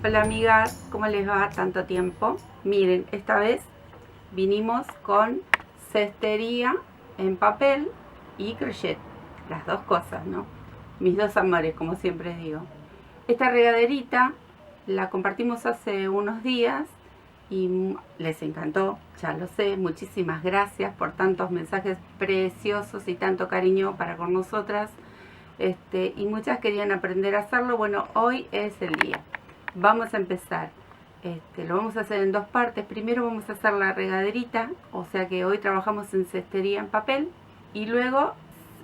Hola amigas, ¿cómo les va? Tanto tiempo. Miren, esta vez vinimos con cestería en papel y crochet. Las dos cosas, ¿no? Mis dos amores, como siempre digo. Esta regaderita la compartimos hace unos días y les encantó, ya lo sé. Muchísimas gracias por tantos mensajes preciosos y tanto cariño para con nosotras. Y muchas querían aprender a hacerlo. Bueno, hoy es el día. Vamos a empezar. Lo vamos a hacer en dos partes. Primero vamos a hacer la regaderita, o sea que hoy trabajamos en cestería en papel, y luego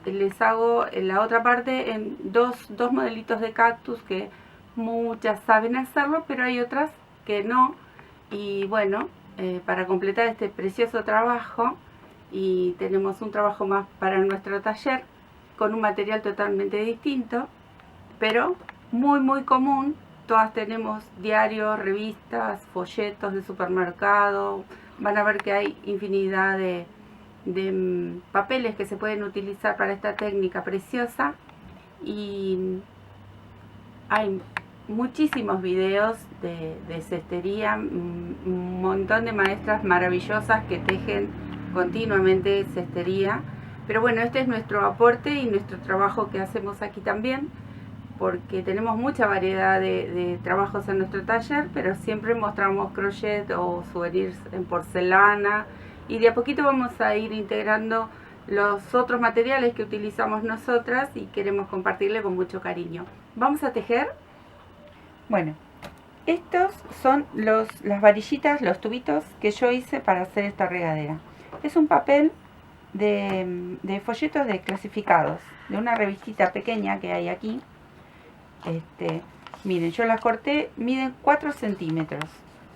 les hago en la otra parte en dos modelitos de cactus que muchas saben hacerlo, pero hay otras que no. Y bueno, para completar este precioso trabajo, y tenemos un trabajo más para nuestro taller con un material totalmente distinto, pero muy común. Todas tenemos diarios, revistas, folletos de supermercado. Van a ver que hay infinidad de papeles que se pueden utilizar para esta técnica preciosa, y hay muchísimos videos de cestería, un montón de maestras maravillosas que tejen continuamente cestería. Pero bueno, este es nuestro aporte y nuestro trabajo que hacemos aquí también, porque tenemos mucha variedad de trabajos en nuestro taller, pero siempre mostramos crochet o souvenirs en porcelana, y de a poquito vamos a ir integrando los otros materiales que utilizamos nosotras y queremos compartirle con mucho cariño. Vamos a tejer. Bueno, estos son las varillitas, los tubitos que yo hice para hacer esta regadera. Es un papel de folletos clasificados, de una revistita pequeña que hay aquí. Miren, yo las corté, miden 4 centímetros,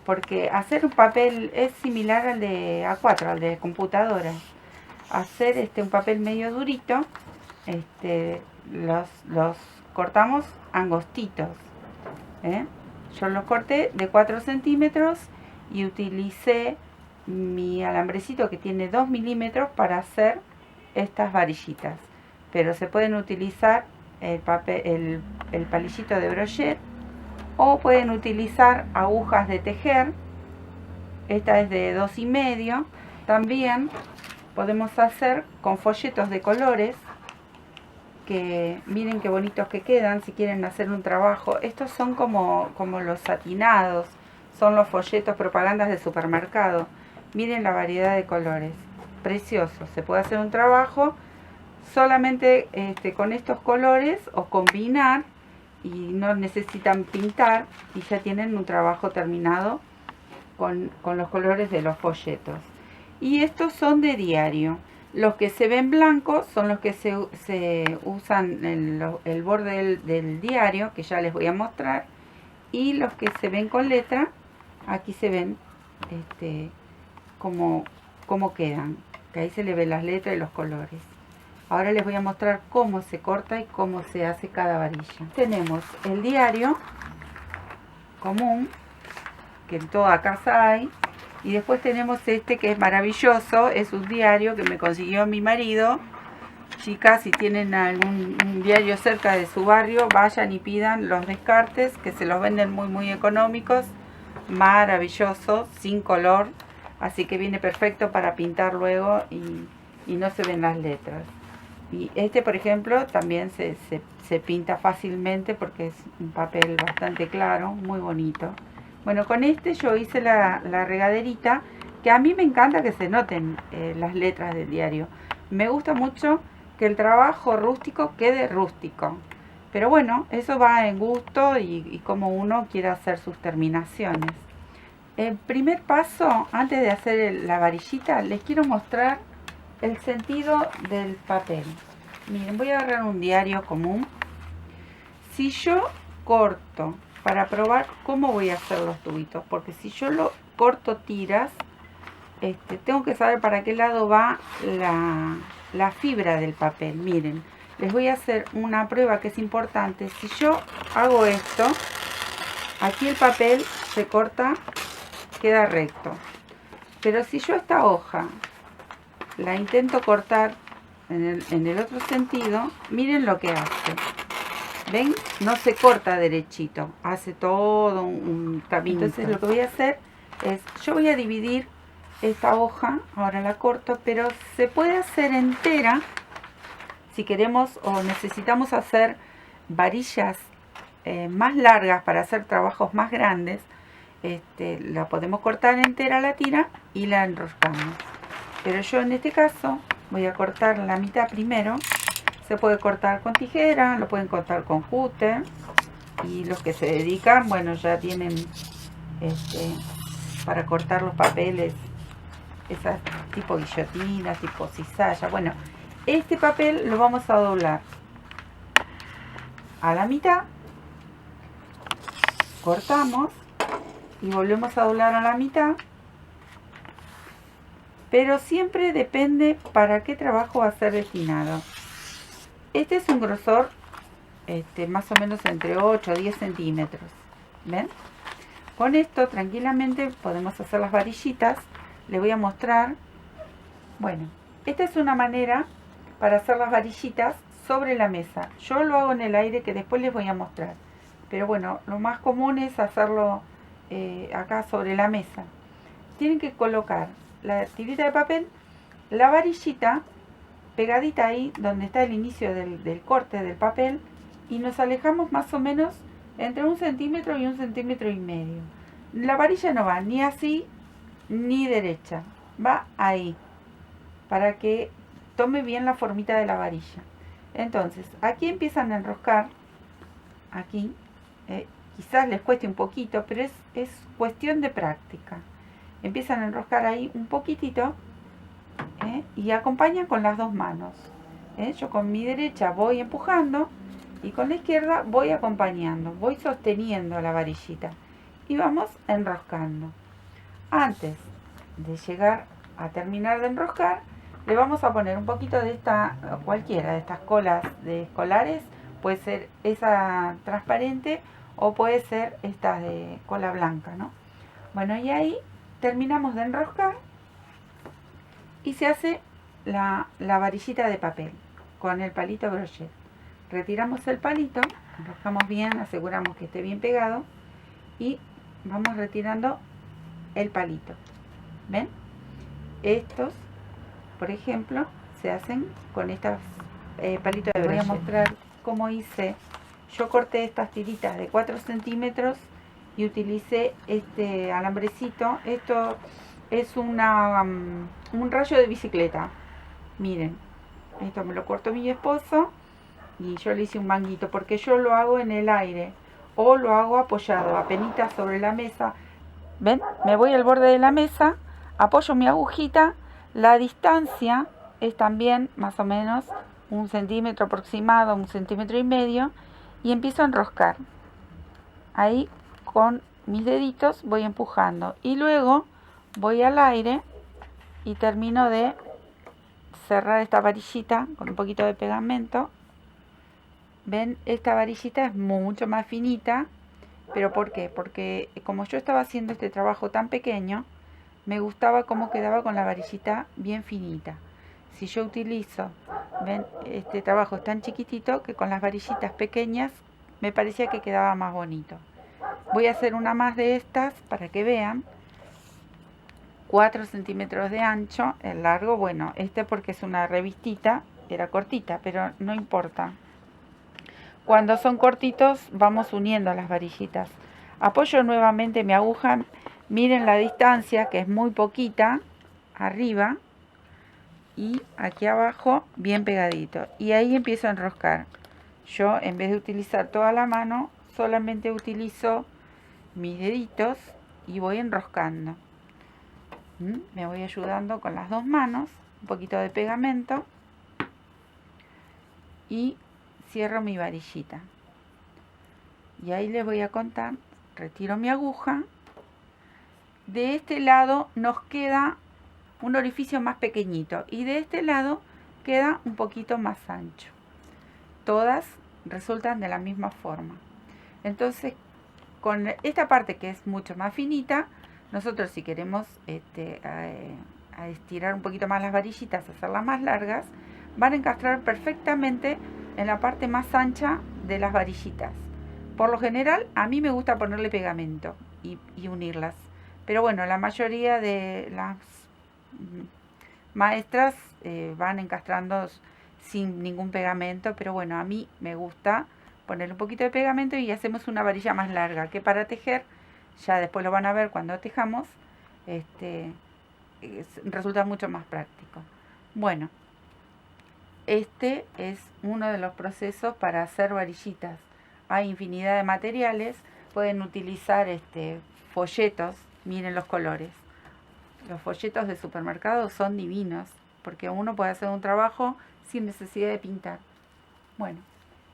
porque hacer un papel es similar al de A4, al de computadora. Hacer un papel medio durito, los cortamos angostitos, Yo los corté de 4 centímetros y utilicé mi alambrecito que tiene 2 milímetros para hacer estas varillitas, pero se pueden utilizar el palillito de brochet, o pueden utilizar agujas de tejer. Esta es de 2,5. También podemos hacer con folletos de colores, que miren qué bonitos que quedan si quieren hacer un trabajo. Estos son como los satinados, son los folletos propagandas de supermercado. Miren la variedad de colores, preciosos. Se puede hacer un trabajo solamente con estos colores, o combinar, y no necesitan pintar, y ya tienen un trabajo terminado con los colores de los folletos. Y estos son de diario. Los que se ven blancos son los que se usan en el borde del diario, que ya les voy a mostrar. Y los que se ven con letra, aquí se ven cómo quedan, que ahí se le ven las letras y los colores. Ahora les voy a mostrar cómo se corta y cómo se hace cada varilla. Tenemos el diario común, que en toda casa hay. Y después tenemos que es maravilloso. Es un diario que me consiguió mi marido. Chicas, si tienen algún diario cerca de su barrio, vayan y pidan los descartes, que se los venden muy económicos. Maravilloso, sin color. Así que viene perfecto para pintar luego y no se ven las letras. Y por ejemplo, también se pinta fácilmente porque es un papel bastante claro, muy bonito. Bueno, con yo hice la regaderita, que a mí me encanta que se noten las letras del diario. Me gusta mucho que el trabajo rústico quede rústico. Pero bueno, eso va en gusto y como uno quiera hacer sus terminaciones. El primer paso, antes de hacer la varillita, les quiero mostrar el sentido del papel. Miren, voy a agarrar un diario común. Si yo corto, para probar cómo voy a hacer los tubitos, porque si yo lo corto tiras, tengo que saber para qué lado va la fibra del papel. Miren, les voy a hacer una prueba que es importante. Si yo hago esto, aquí el papel se corta, queda recto. Pero si yo esta hoja la intento cortar en el otro sentido, miren lo que hace. ¿Ven? No se corta derechito, hace todo un camino. Entonces lo que voy a hacer es, yo voy a dividir esta hoja, ahora la corto, pero se puede hacer entera si queremos o necesitamos hacer varillas más largas para hacer trabajos más grandes. La podemos cortar entera la tira y la enroscamos. Pero yo en este caso voy a cortar la mitad primero. Se puede cortar con tijera, lo pueden cortar con cúter. Y los que se dedican, bueno, ya tienen para cortar los papeles, esas tipo guillotinas, tipo cizalla. Bueno, este papel lo vamos a doblar a la mitad. Cortamos y volvemos a doblar a la mitad. Pero siempre depende para qué trabajo va a ser destinado. Este es un grosor más o menos entre 8 a 10 centímetros. ¿Ven? Con esto tranquilamente podemos hacer las varillitas. Les voy a mostrar. Bueno, esta es una manera para hacer las varillitas sobre la mesa. Yo lo hago en el aire, que después les voy a mostrar. Pero bueno, lo más común es hacerlo acá sobre la mesa. Tienen que colocar la tirita de papel, la varillita pegadita ahí donde está el inicio del corte del papel, y nos alejamos más o menos entre 1 centímetro y 1,5 centímetros. La varilla no va ni así ni derecha, va ahí para que tome bien la formita de la varilla. Entonces aquí empiezan a enroscar, aquí quizás les cueste un poquito, pero es cuestión de práctica. Empiezan a enroscar ahí un poquitito y acompañan con las dos manos. Yo con mi derecha voy empujando y con la izquierda voy acompañando, voy sosteniendo la varillita y vamos enroscando. Antes de llegar a terminar de enroscar, le vamos a poner un poquito de esta, cualquiera de estas colas de escolares, puede ser esa transparente o puede ser esta de cola blanca, ¿no? Bueno, y ahí terminamos de enroscar y se hace la varillita de papel con el palito brochet. Retiramos el palito, enroscamos bien, aseguramos que esté bien pegado y vamos retirando el palito. ¿Ven? Estos, por ejemplo, se hacen con estos palitos de brochet. Voy a mostrar cómo hice. Yo corté estas tiritas de 4 centímetros y utilicé este alambrecito. Esto es un rayo de bicicleta. Miren, esto me lo cortó mi esposo y yo le hice un manguito porque yo lo hago en el aire o lo hago apoyado, apenitas sobre la mesa. ¿Ven? Me voy al borde de la mesa, apoyo mi agujita, la distancia es también más o menos 1 centímetro aproximado, 1,5 centímetros, y empiezo a enroscar. Ahí con mis deditos voy empujando y luego voy al aire y termino de cerrar esta varillita con un poquito de pegamento. Ven, esta varillita es mucho más finita, pero ¿por qué? Porque como yo estaba haciendo este trabajo tan pequeño, me gustaba cómo quedaba con la varillita bien finita. Si yo utilizo, ven, este trabajo es tan chiquitito que con las varillitas pequeñas me parecía que quedaba más bonito. Voy a hacer una más de estas para que vean. 4 centímetros de ancho, el largo, bueno, porque es una revistita, era cortita, pero no importa. Cuando son cortitos vamos uniendo las varillitas. Apoyo nuevamente mi aguja, miren la distancia que es muy poquita, arriba y aquí abajo bien pegadito. Y ahí empiezo a enroscar. Yo en vez de utilizar toda la mano, solamente utilizo mis deditos y voy enroscando. Me voy ayudando con las dos manos, un poquito de pegamento y cierro mi varillita. Y ahí les voy a contar, retiro mi aguja. De este lado nos queda un orificio más pequeñito y de este lado queda un poquito más ancho. Todas resultan de la misma forma. Entonces, con esta parte que es mucho más finita, nosotros si queremos a estirar un poquito más las varillitas, hacerlas más largas, van a encastrar perfectamente en la parte más ancha de las varillitas. Por lo general a mí me gusta ponerle pegamento y unirlas, pero bueno, la mayoría de las maestras van encastrando sin ningún pegamento, pero bueno, a mí me gusta ponerle un poquito de pegamento y hacemos una varilla más larga, que para tejer, ya después lo van a ver cuando tejamos, resulta mucho más práctico. Bueno, este es uno de los procesos para hacer varillitas. Hay infinidad de materiales, pueden utilizar folletos, miren los colores. Los folletos de supermercado son divinos, porque uno puede hacer un trabajo sin necesidad de pintar. Bueno,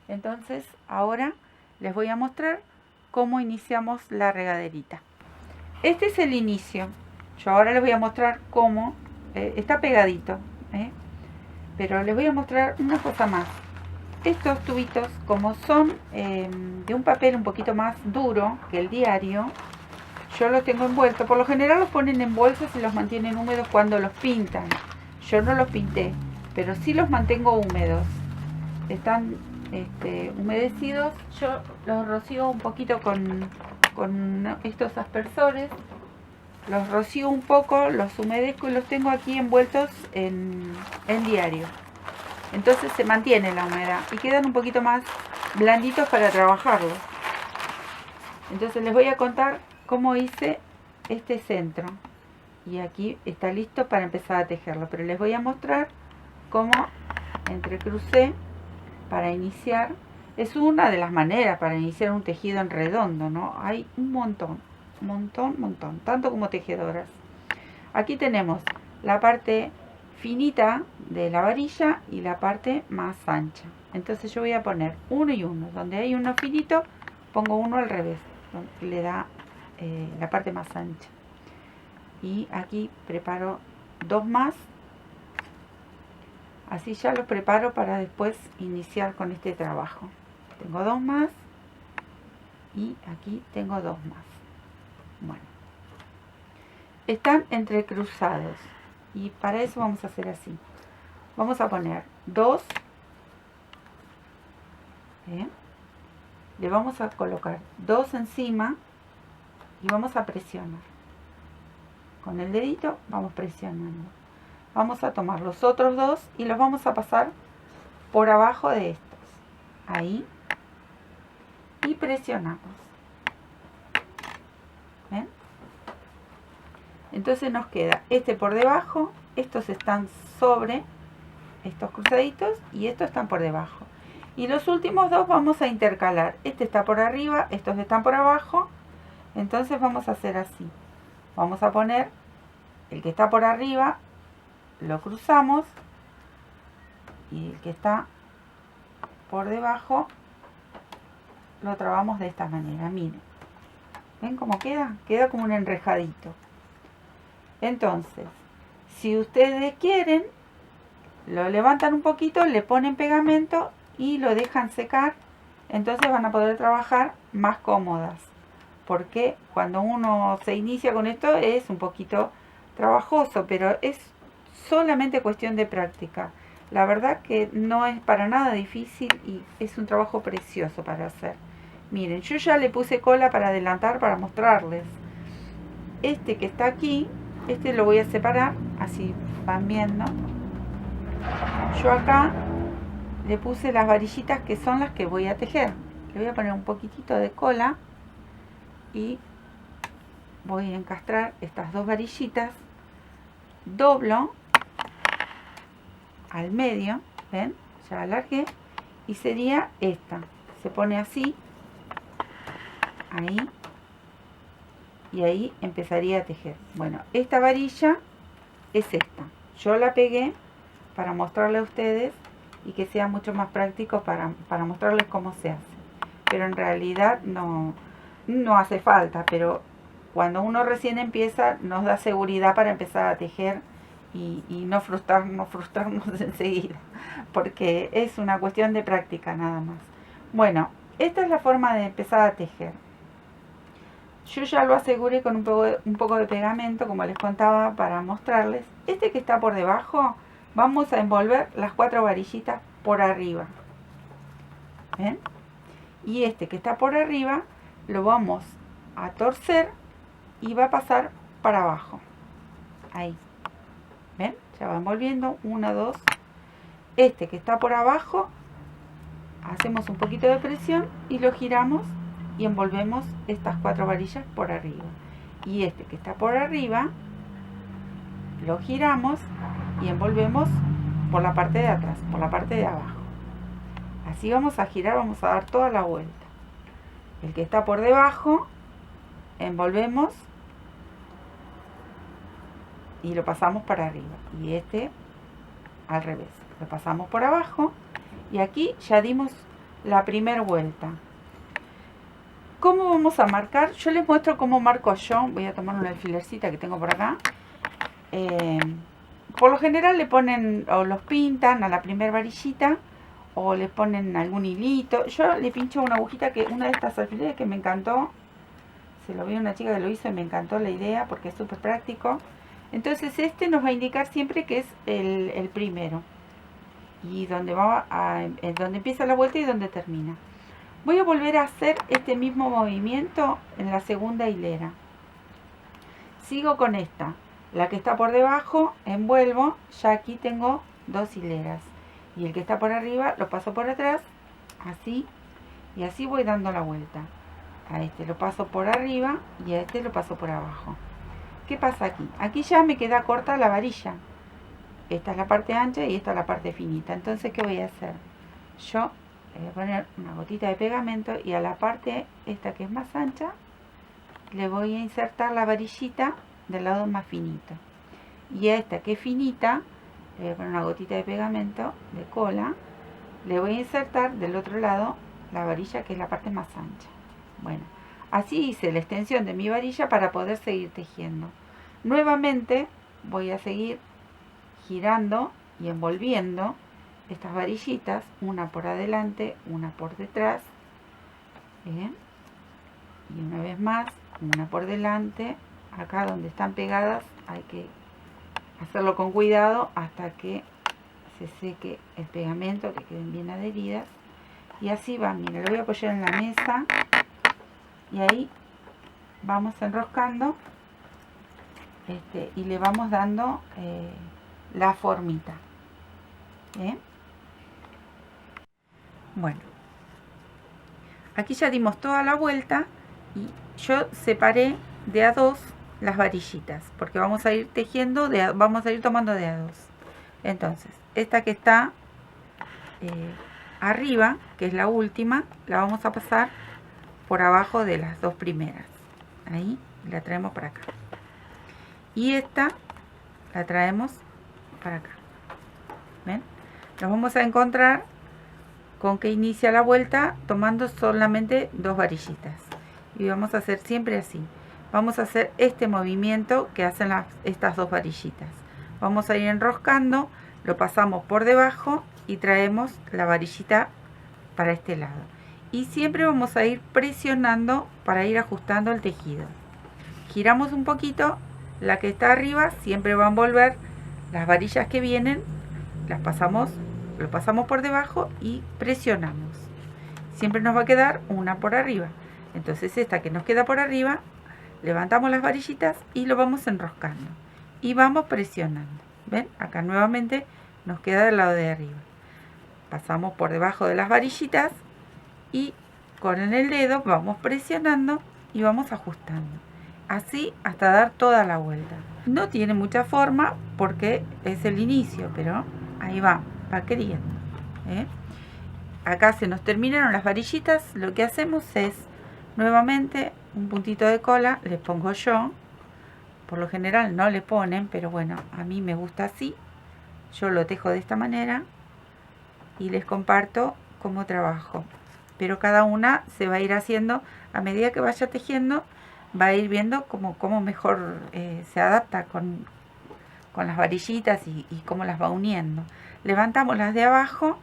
entonces ahora les voy a mostrar cómo iniciamos la regaderita. Este es el inicio. Yo ahora les voy a mostrar cómo está pegadito, pero les voy a mostrar una cosa más. Estos tubitos, como son de un papel un poquito más duro que el diario, yo los tengo envueltos. Por lo general los ponen en bolsas y los mantienen húmedos cuando los pintan. Yo no los pinté, pero sí los mantengo húmedos. Están humedecidos. Yo los rocío un poquito con estos aspersores. Los rocío un poco, los humedezco y los tengo aquí envueltos en diario. Entonces se mantiene la humedad y quedan un poquito más blanditos para trabajarlos. Entonces les voy a contar cómo hice este centro. Y aquí está listo para empezar a tejerlo. Pero les voy a mostrar cómo entrecrucé para iniciar. Es una de las maneras para iniciar un tejido en redondo, ¿no? Hay un montón, tanto como tejedoras. Aquí tenemos la parte finita de la varilla y la parte más ancha. Entonces yo voy a poner uno y uno. Donde hay uno finito, pongo uno al revés, que le da la parte más ancha. Y aquí preparo dos más. Así ya los preparo para después iniciar con este trabajo. Tengo dos más y aquí tengo dos más. Bueno, están entrecruzados y para eso vamos a hacer así. Vamos a poner dos, le vamos a colocar dos encima y vamos a presionar. Con el dedito vamos presionando. Vamos a tomar los otros dos y los vamos a pasar por abajo de estos. Ahí. Y presionamos. ¿Ven? Entonces nos queda este por debajo. Estos están sobre estos cruzaditos y estos están por debajo. Y los últimos dos vamos a intercalar. Este está por arriba, estos están por abajo. Entonces vamos a hacer así. Vamos a poner el que está por arriba, lo cruzamos, y el que está por debajo lo trabamos de esta manera. Miren, ¿ven cómo queda? Queda como un enrejadito. Entonces, si ustedes quieren, lo levantan un poquito, le ponen pegamento y lo dejan secar. Entonces van a poder trabajar más cómodas, porque cuando uno se inicia con esto es un poquito trabajoso, pero es solamente cuestión de práctica. La verdad que no es para nada difícil y es un trabajo precioso para hacer. Miren, yo ya le puse cola para adelantar, para mostrarles. Este que está aquí, este lo voy a separar, así van viendo. Yo acá le puse las varillitas que son las que voy a tejer. Le voy a poner un poquitito de cola y voy a encastrar estas dos varillitas. Doblo al medio, ¿ven? Ya alargué y sería esta. Se pone así, ahí, y ahí empezaría a tejer. Bueno, esta varilla es esta. Yo la pegué para mostrarle a ustedes y que sea mucho más práctico para mostrarles cómo se hace. Pero en realidad no hace falta, pero cuando uno recién empieza nos da seguridad para empezar a tejer y no frustrarnos enseguida, porque es una cuestión de práctica nada más. Bueno, esta es la forma de empezar a tejer. Yo ya lo aseguré con un poco de pegamento, como les contaba, para mostrarles. Este que está por debajo, vamos a envolver las 4 varillitas por arriba. ¿Ven? y este que está por arriba lo vamos a torcer y va a pasar para abajo. Ahí, ¿ven? Ya va envolviendo, 1, 2. Este que está por abajo, hacemos un poquito de presión y lo giramos y envolvemos estas 4 varillas por arriba. Y este que está por arriba, lo giramos y envolvemos por la parte de atrás, por la parte de abajo. Así vamos a girar, vamos a dar toda la vuelta. El que está por debajo, envolvemos y lo pasamos para arriba. Y este al revés, lo pasamos por abajo. Y aquí ya dimos la primera vuelta. ¿Cómo vamos a marcar? Yo les muestro cómo marco yo. Voy a tomar una alfilercita que tengo por acá. Por lo general le ponen o los pintan a la primera varillita o le ponen algún hilito. Yo le pincho una agujita, que una de estas alfileres que me encantó. Se lo vi a una chica que lo hizo y me encantó la idea porque es súper práctico. Entonces este nos va a indicar siempre que es el primero. Y donde empieza la vuelta y donde termina. Voy a volver a hacer este mismo movimiento en la segunda hilera. Sigo con esta. La que está por debajo, envuelvo. Ya aquí tengo 2 hileras. Y el que está por arriba lo paso por atrás. Así. Y así voy dando la vuelta. A este lo paso por arriba y a este lo paso por abajo. ¿Qué pasa aquí? Aquí ya me queda corta la varilla. Esta es la parte ancha y esta es la parte finita. Entonces, ¿qué voy a hacer? Yo voy a poner una gotita de pegamento y a la parte esta que es más ancha le voy a insertar la varillita del lado más finito. Y a esta que es finita le voy a poner una gotita de pegamento de cola. Le voy a insertar del otro lado la varilla que es la parte más ancha. Bueno, así hice la extensión de mi varilla para poder seguir tejiendo. Nuevamente voy a seguir girando y envolviendo estas varillitas, una por adelante, una por detrás. Bien. Y una vez más, una por delante. Acá donde están pegadas hay que hacerlo con cuidado hasta que se seque el pegamento, que queden bien adheridas. Y así va, mira, lo voy a apoyar en la mesa y ahí vamos enroscando y le vamos dando la formita. ¿Bien? Bueno, aquí ya dimos toda la vuelta y yo separé de a 2 las varillitas porque vamos a ir tejiendo, vamos a ir tomando de a 2. Entonces, esta que está arriba, que es la última, la vamos a pasar por abajo de las 2 primeras. Ahí la traemos para acá. Y esta la traemos para acá. ¿Ven? Nos vamos a encontrar con que inicia la vuelta tomando solamente 2 varillitas. Y vamos a hacer siempre así. Vamos a hacer este movimiento que hacen estas 2 varillitas. Vamos a ir enroscando, lo pasamos por debajo y traemos la varillita para este lado. Y siempre vamos a ir presionando para ir ajustando el tejido. Giramos un poquito, la que está arriba siempre va a envolver las varillas que vienen, lo pasamos por debajo y presionamos. Siempre nos va a quedar una por arriba. Entonces esta que nos queda por arriba, levantamos las varillitas y lo vamos enroscando. Y vamos presionando. ¿Ven? Acá nuevamente nos queda del lado de arriba. Pasamos por debajo de las varillitas y con el dedo vamos presionando y vamos ajustando. Así hasta dar toda la vuelta. No tiene mucha forma porque es el inicio, pero ahí va queriendo. Acá se nos terminaron las varillitas. Lo que hacemos es nuevamente un puntito de cola, les pongo yo. Por lo general no le ponen, pero bueno, a mí me gusta así. Yo lo tejo de esta manera y les comparto cómo trabajo. Pero cada una se va a ir haciendo a medida que vaya tejiendo, va a ir viendo cómo mejor se adapta con las varillitas y cómo las va uniendo. Levantamos las de abajo,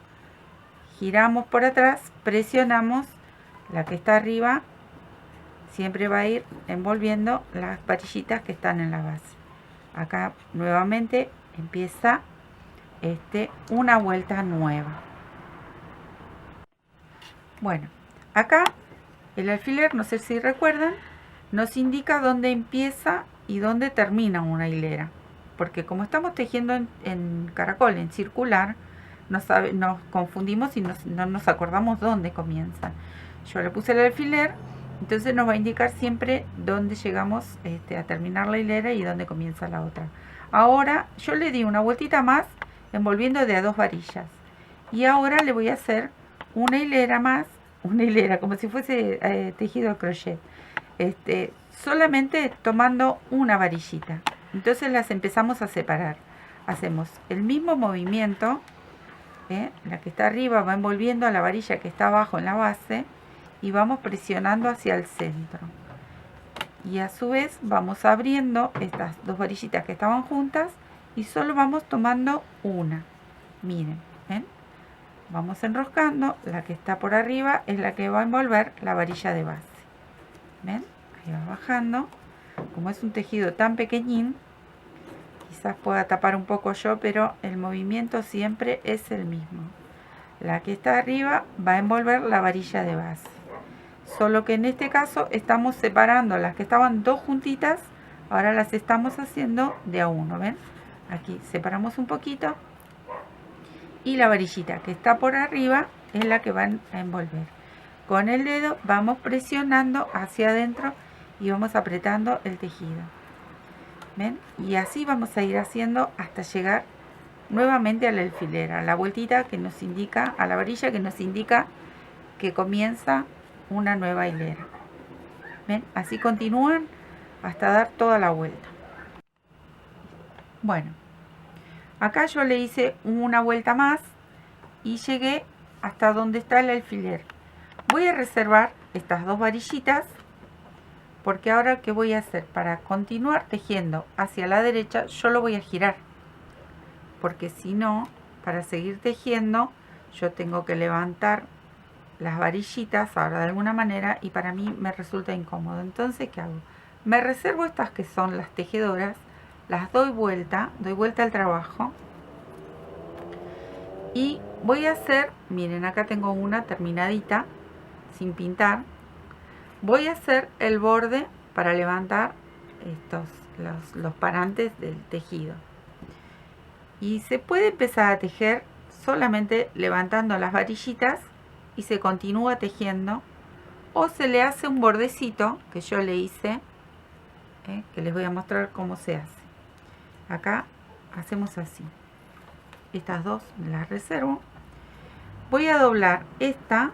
giramos por atrás, presionamos la que está arriba, siempre va a ir envolviendo las varillitas que están en la base. Acá nuevamente empieza una vuelta nueva. Bueno, Acá el alfiler, no sé si recuerdan, nos indica dónde empieza y dónde termina una hilera, porque como estamos tejiendo en caracol, en circular, nos confundimos y no nos acordamos dónde comienza. Yo le puse el alfiler, entonces nos va a indicar siempre dónde llegamos a terminar la hilera y dónde comienza la otra. Ahora yo le di una vueltita más envolviendo de a 2 varillas, y ahora le voy a hacer una hilera más, una hilera como si fuese tejido a crochet, solamente tomando una varillita. Entonces las empezamos a separar. Hacemos el mismo movimiento, la que está arriba va envolviendo a la varilla que está abajo en la base y vamos presionando hacia el centro, y a su vez vamos abriendo estas dos varillitas que estaban juntas y solo vamos tomando una. Miren, ¿ven? Vamos enroscando, la que está por arriba es la que va a envolver la varilla de base. ¿Ven? Ahí va bajando. Como es un tejido tan pequeñín, quizás pueda tapar un poco yo, pero el movimiento siempre es el mismo. La que está arriba va a envolver la varilla de base. Solo que en este caso estamos separando las que estaban dos juntitas, ahora las estamos haciendo de a uno. ¿Ven? Aquí separamos un poquito y la varillita que está por arriba es la que van a envolver. Con el dedo vamos presionando hacia adentro y vamos apretando el tejido. ¿Ven? Y así vamos a ir haciendo hasta llegar nuevamente al alfiler, a la vueltita que nos indica, a la varilla que nos indica que comienza una nueva hilera. ¿Ven? Así continúan hasta dar toda la vuelta. Bueno, acá yo le hice una vuelta más y llegué hasta donde está el alfiler. Voy a reservar estas dos varillitas porque ahora ¿qué voy a hacer? Para continuar tejiendo hacia la derecha yo lo voy a girar, porque si no, para seguir tejiendo yo tengo que levantar las varillitas ahora de alguna manera y para mí me resulta incómodo. Entonces, ¿qué hago? Me reservo estas que son las tejedoras, las doy vuelta al trabajo y voy a hacer, miren, acá tengo una terminadita sin pintar. Voy a hacer el borde para levantar los parantes del tejido. Y se puede empezar a tejer solamente levantando las varillitas y se continúa tejiendo, o se le hace un bordecito que yo le hice, que les voy a mostrar cómo se hace. Acá hacemos así. Estas dos las reservo. Voy a doblar esta,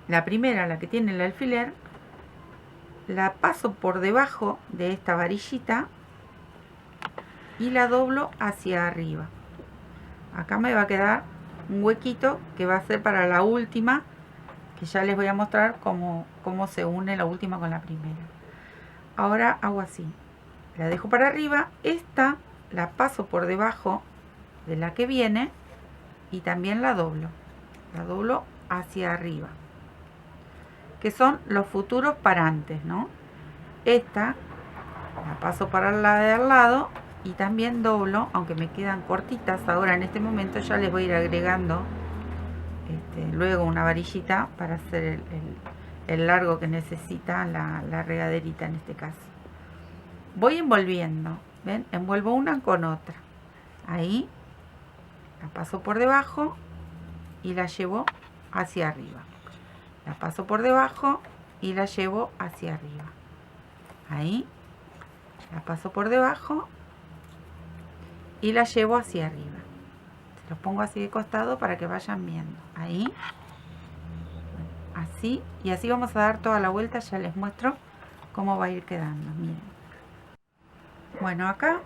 la primera, la que tiene el alfiler, la paso por debajo de esta varillita y la doblo hacia arriba. Acá me va a quedar un huequito que va a ser para la última, que ya les voy a mostrar cómo se une la última con la primera. Ahora hago así, la dejo para arriba, esta la paso por debajo de la que viene y también la doblo hacia arriba, que son los futuros parantes, ¿no? Esta la paso para la de al lado y también doblo, aunque me quedan cortitas ahora en este momento, ya les voy a ir agregando luego una varillita para hacer el largo que necesita la regaderita en este caso. Voy envolviendo, ¿ven? Envuelvo una con otra. Ahí la paso por debajo y la llevo hacia arriba. La paso por debajo y la llevo hacia arriba. Ahí la paso por debajo y la llevo hacia arriba. Se los pongo así de costado para que vayan viendo. Ahí, así, y así vamos a dar toda la vuelta. Ya les muestro cómo va a ir quedando. Miren. Bueno, acá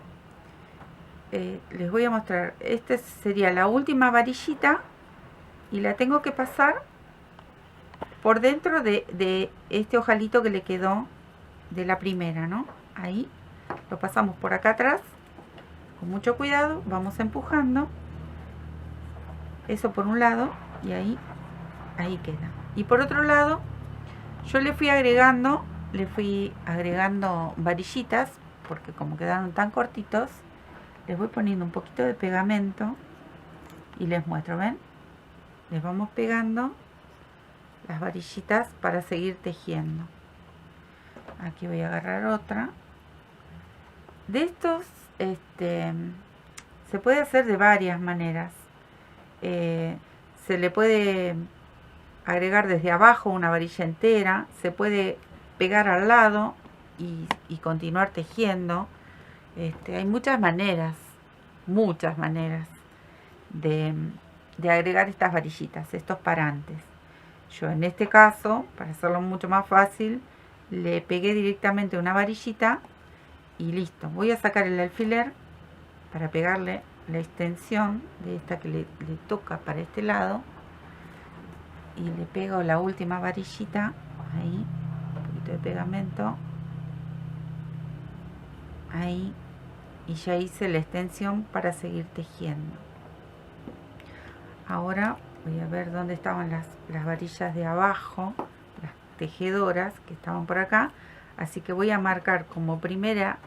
les voy a mostrar. Esta sería la última varillita y la tengo que pasar por dentro de este ojalito que le quedó de la primera, ¿no? Ahí lo pasamos por acá atrás con mucho cuidado, vamos empujando eso por un lado y ahí queda. Y por otro lado yo le fui agregando varillitas, porque como quedaron tan cortitos les voy poniendo un poquito de pegamento y les muestro. ¿Ven? Les vamos pegando las varillitas para seguir tejiendo. Aquí voy a agarrar otra. De estos se puede hacer de varias maneras. Se le puede agregar desde abajo una varilla entera, se puede pegar al lado y continuar tejiendo. Hay muchas maneras de agregar estas varillitas, estos parantes. Yo en este caso, para hacerlo mucho más fácil, le pegué directamente una varillita y listo. Voy a sacar el alfiler para pegarle la extensión de esta que le toca para este lado y le pego la última varillita ahí, un poquito de pegamento ahí, y ya hice la extensión para seguir tejiendo. Ahora voy a ver dónde estaban las varillas de abajo, las tejedoras que estaban por acá, así que voy a marcar como primera,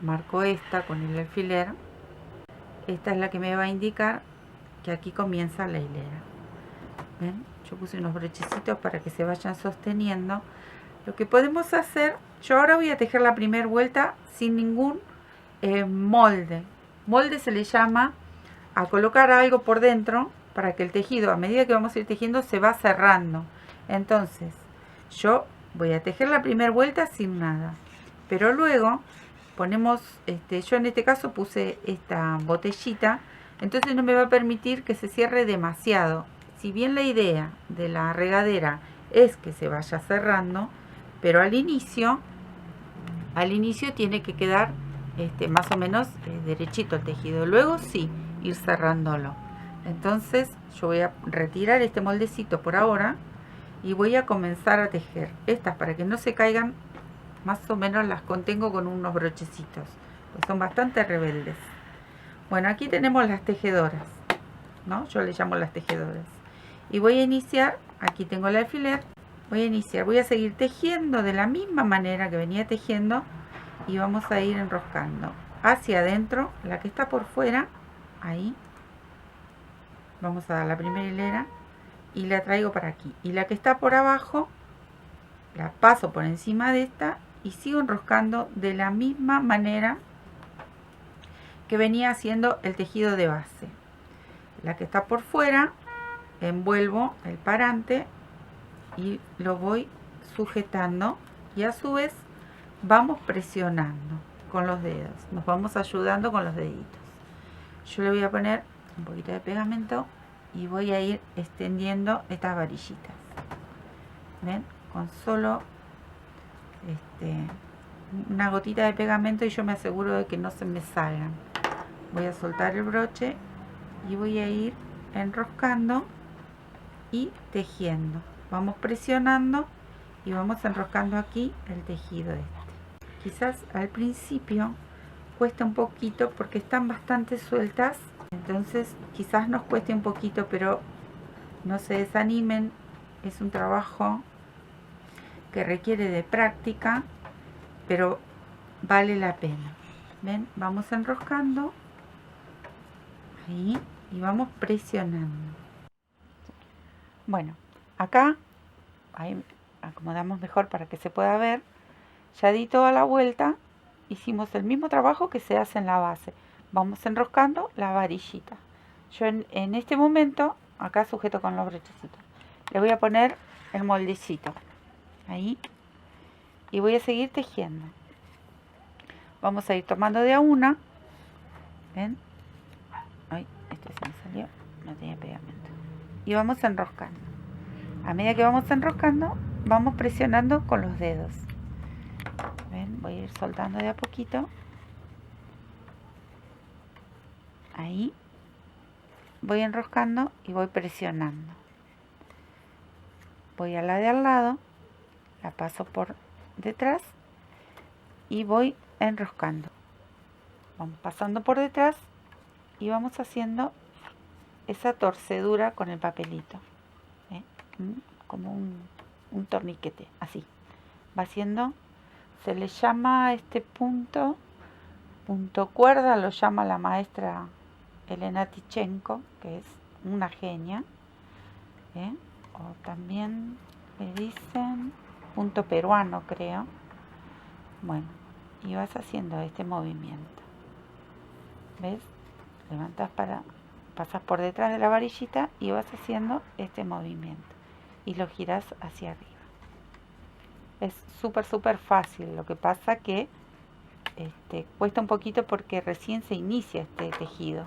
marco esta con el alfiler. Esta es la que me va a indicar que aquí comienza la hilera. ¿Ven? Yo puse unos brochecitos para que se vayan sosteniendo. Lo que podemos hacer, yo ahora voy a tejer la primera vuelta sin ningún molde. Molde se le llama a colocar algo por dentro para que el tejido, a medida que vamos a ir tejiendo, se va cerrando. Entonces, yo voy a tejer la primera vuelta sin nada. Pero luego ponemos, yo en este caso puse esta botellita, entonces no me va a permitir que se cierre demasiado. Si bien la idea de la regadera es que se vaya cerrando, pero al inicio tiene que quedar más o menos derechito el tejido. Luego sí, ir cerrándolo. Entonces yo voy a retirar este moldecito por ahora y voy a comenzar a tejer. Estas, para que no se caigan, más o menos las contengo con unos brochecitos, pues son bastante rebeldes. Bueno, aquí tenemos las tejedoras, ¿no? Yo le llamo las tejedoras. Y voy a iniciar, aquí tengo el alfiler, voy a seguir tejiendo de la misma manera que venía tejiendo y vamos a ir enroscando hacia adentro, la que está por fuera, ahí. Vamos a dar la primera hilera y la traigo para aquí. Y la que está por abajo, la paso por encima de esta y sigo enroscando de la misma manera que venía haciendo el tejido de base. La que está por fuera, envuelvo el parante y lo voy sujetando y a su vez vamos presionando con los dedos, nos vamos ayudando con los deditos. Yo le voy a poner un poquito de pegamento y voy a ir extendiendo estas varillitas. ¿Ven? Con solo una gotita de pegamento y yo me aseguro de que no se me salgan. Voy a soltar el broche y voy a ir enroscando y tejiendo. Vamos presionando y vamos enroscando aquí el tejido Quizás al principio cuesta un poquito porque están bastante sueltas, entonces quizás nos cueste un poquito, pero no se desanimen, es un trabajo que requiere de práctica, pero vale la pena. ¿Ven? Vamos enroscando ahí y vamos presionando. Bueno, acá ahí acomodamos mejor para que se pueda ver. Ya di toda la vuelta, hicimos el mismo trabajo que se hace en la base. Vamos enroscando la varillita. Yo en este momento, acá sujeto con los brochecitos, le voy a poner el moldecito ahí y voy a seguir tejiendo. Vamos a ir tomando de a una. ¿Ven? Ay, este se me salió, no tenía pegamento. Y vamos enroscando. A medida que vamos enroscando, vamos presionando con los dedos. ¿Ven? Voy a ir soltando de a poquito. Ahí. Voy enroscando y voy presionando. Voy a la de al lado, la paso por detrás y voy enroscando. Vamos pasando por detrás y vamos haciendo esa torcedura con el papelito. ¿Eh? Como un torniquete, así. Va haciendo, se le llama a este punto cuerda, lo llama la maestra Elena Tichenko, que es una genia, o también le dicen punto peruano, creo. Bueno, y vas haciendo este movimiento. ¿Ves? Levantas pasas por detrás de la varillita y vas haciendo este movimiento y lo giras hacia arriba. Es súper fácil. Lo que pasa que cuesta un poquito porque recién se inicia este tejido.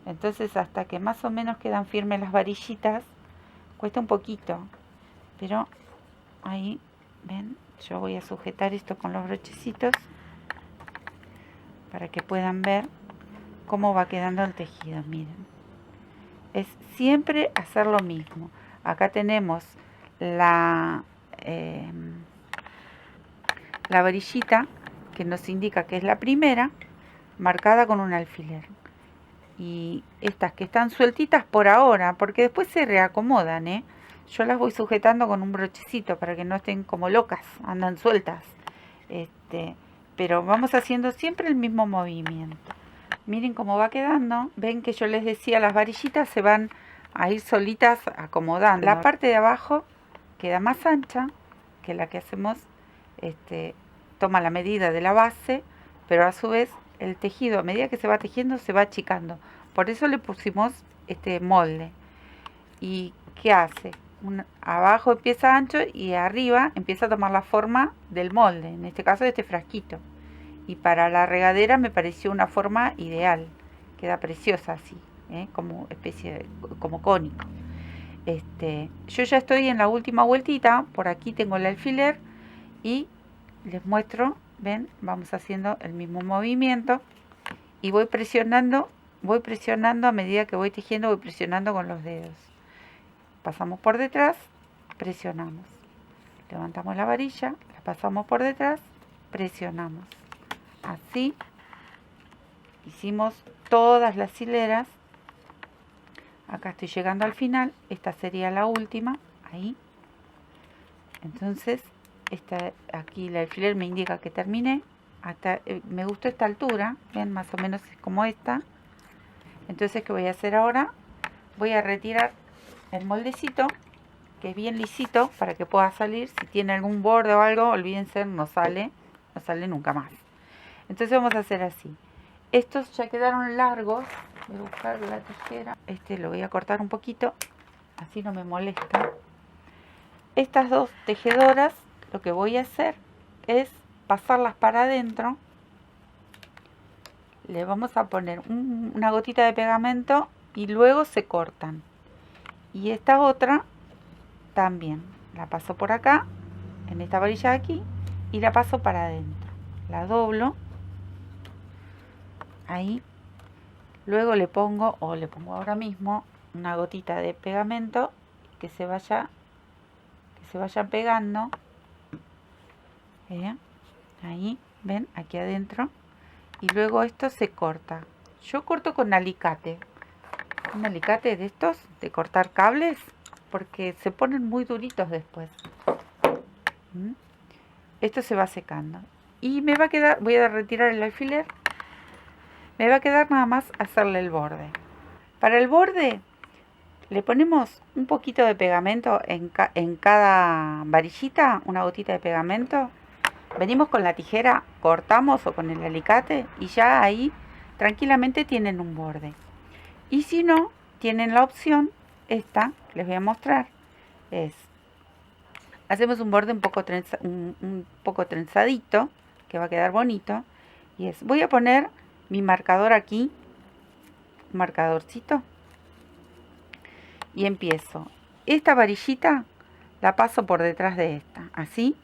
Entonces hasta que más o menos quedan firmes las varillitas, cuesta un poquito. Pero ahí, ven, yo voy a sujetar esto con los brochecitos para que puedan ver cómo va quedando el tejido. Miren, es siempre hacer lo mismo. Acá tenemos la varillita que nos indica que es la primera, marcada con un alfiler. Y estas que están sueltitas por ahora, porque después se reacomodan, yo las voy sujetando con un brochecito para que no estén como locas, andan sueltas. Pero vamos haciendo siempre el mismo movimiento. Miren cómo va quedando. Ven que yo les decía, las varillitas se van a ir solitas acomodando. La parte de abajo queda más ancha que la que hacemos, toma la medida de la base, pero a su vez el tejido, a medida que se va tejiendo, se va achicando. Por eso le pusimos este molde. ¿Y qué hace? Abajo empieza ancho y arriba empieza a tomar la forma del molde, en este caso de este frasquito. Y para la regadera me pareció una forma ideal. Queda preciosa así, como especie como cónico. Yo ya estoy en la última vueltita. Por aquí tengo el alfiler y les muestro. Ven, vamos haciendo el mismo movimiento y voy presionando a medida que voy tejiendo, voy presionando con los dedos. Pasamos por detrás, presionamos. Levantamos la varilla, la pasamos por detrás, presionamos. Así hicimos todas las hileras. Acá estoy llegando al final, esta sería la última, ahí. Entonces, aquí el alfiler me indica que terminé. Me gustó esta altura, ven, más o menos es como esta. Entonces, ¿qué voy a hacer ahora? Voy a retirar el moldecito, que es bien lisito, para que pueda salir. Si tiene algún borde o algo, olvídense, no sale nunca más. Entonces vamos a hacer así. Estos ya quedaron largos. Voy a buscar la tijera. Lo voy a cortar un poquito, así no me molesta. Estas dos tejedoras, lo que voy a hacer es pasarlas para adentro. Le vamos a poner una gotita de pegamento y luego se cortan. Y esta otra también la paso por acá, en esta varilla de aquí, y la paso para adentro. La doblo ahí. Luego le pongo ahora mismo una gotita de pegamento que se vayan pegando. Ahí, ven, aquí adentro. Y luego esto se corta. Yo corto con alicate. Un alicate de estos, de cortar cables, porque se ponen muy duritos después. Esto se va secando. Y me va a quedar, voy a retirar el alfiler. Me va a quedar nada más hacerle el borde. Para el borde le ponemos un poquito de pegamento en cada varillita, una gotita de pegamento. Venimos con la tijera, cortamos o con el alicate y ya ahí tranquilamente tienen un borde. Y si no, tienen la opción, esta que les voy a mostrar, hacemos un borde un poco trenzadito, que va a quedar bonito. Y voy a poner mi marcador aquí, un marcadorcito, y empiezo. Esta varillita la paso por detrás de esta, así,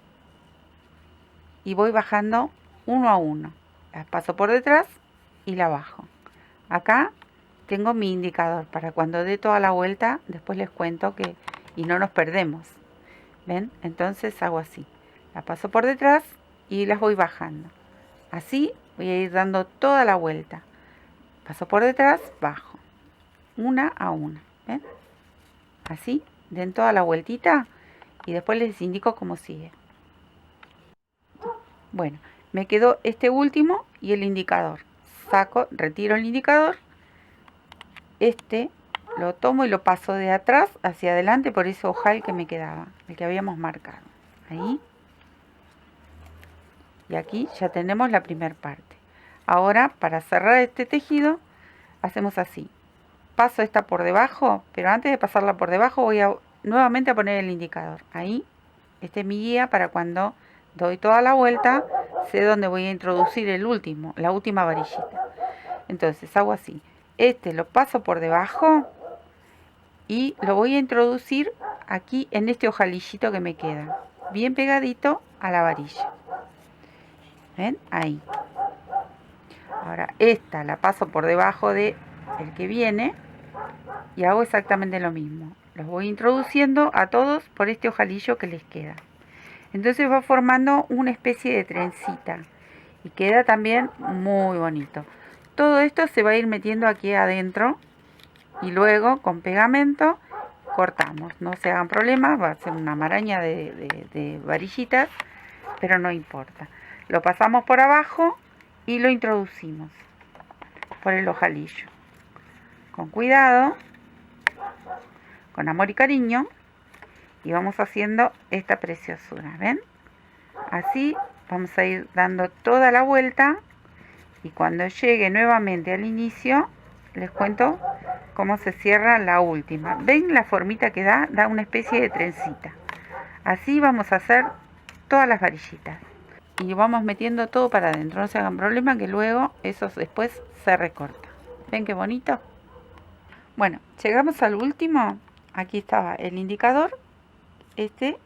y voy bajando uno a uno. La paso por detrás y la bajo. Acá tengo mi indicador para cuando dé toda la vuelta, después les cuento y no nos perdemos. ¿Ven? Entonces hago así. La paso por detrás y las voy bajando. Así voy a ir dando toda la vuelta. Paso por detrás, bajo. Una a una. ¿Ven? Así, den toda la vueltita y después les indico cómo sigue. Bueno, me quedó este último y el indicador. Retiro el indicador. lo tomo y lo paso de atrás hacia adelante por ese ojal que me quedaba, el que habíamos marcado. Ahí. Y aquí ya tenemos la primera parte. Ahora, para cerrar este tejido, hacemos así. Paso esta por debajo, pero antes de pasarla por debajo voy a nuevamente a poner el indicador. Ahí, este es mi guía para cuando doy toda la vuelta, sé dónde voy a introducir la última varillita. Entonces hago así. Este lo paso por debajo y lo voy a introducir aquí en este ojalillito que me queda, bien pegadito a la varilla. ¿Ven? Ahí. Ahora esta la paso por debajo de el que viene y hago exactamente lo mismo. Los voy introduciendo a todos por este ojalillo que les queda. Entonces va formando una especie de trencita y queda también muy bonito. Todo esto se va a ir metiendo aquí adentro y luego con pegamento cortamos. No se hagan problemas, va a ser una maraña de varillitas, pero no importa. Lo pasamos por abajo y lo introducimos por el ojalillo. Con cuidado, con amor y cariño, y vamos haciendo esta preciosura, ¿ven? Así vamos a ir dando toda la vuelta y cuando llegue nuevamente al inicio les cuento cómo se cierra la última. ¿Ven la formita que da? Da una especie de trencita. Así vamos a hacer todas las varillitas y vamos metiendo todo para adentro. No se hagan problema que luego eso después se recorta. ¿Ven qué bonito? Bueno, llegamos al último. Aquí estaba el indicador. Este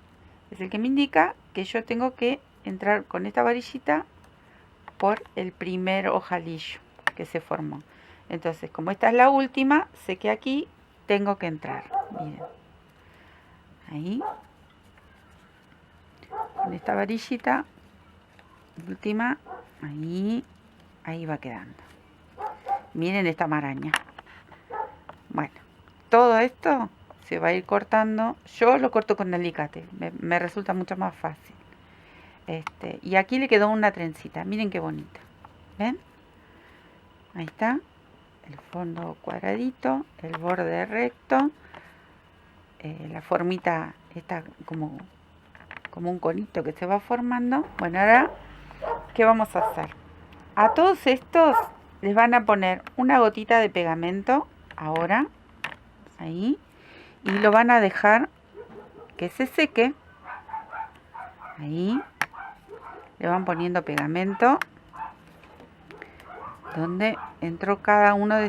es el que me indica que yo tengo que entrar con esta varillita por el primer ojalillo que se formó. Entonces, como esta es la última, sé que aquí tengo que entrar. Miren. Ahí. Con esta varillita última, ahí va quedando. Miren esta maraña. Bueno, todo esto se va a ir cortando. Yo lo corto con alicate, me resulta mucho más fácil. Y aquí le quedó una trencita. Miren qué bonita. ¿Ven? Ahí está. El fondo cuadradito, el borde recto, la formita está como un conito que se va formando. Bueno, ahora, ¿qué vamos a hacer? A todos estos les van a poner una gotita de pegamento, ahora, ahí, y lo van a dejar que se seque. Ahí, le van poniendo pegamento donde entró cada uno de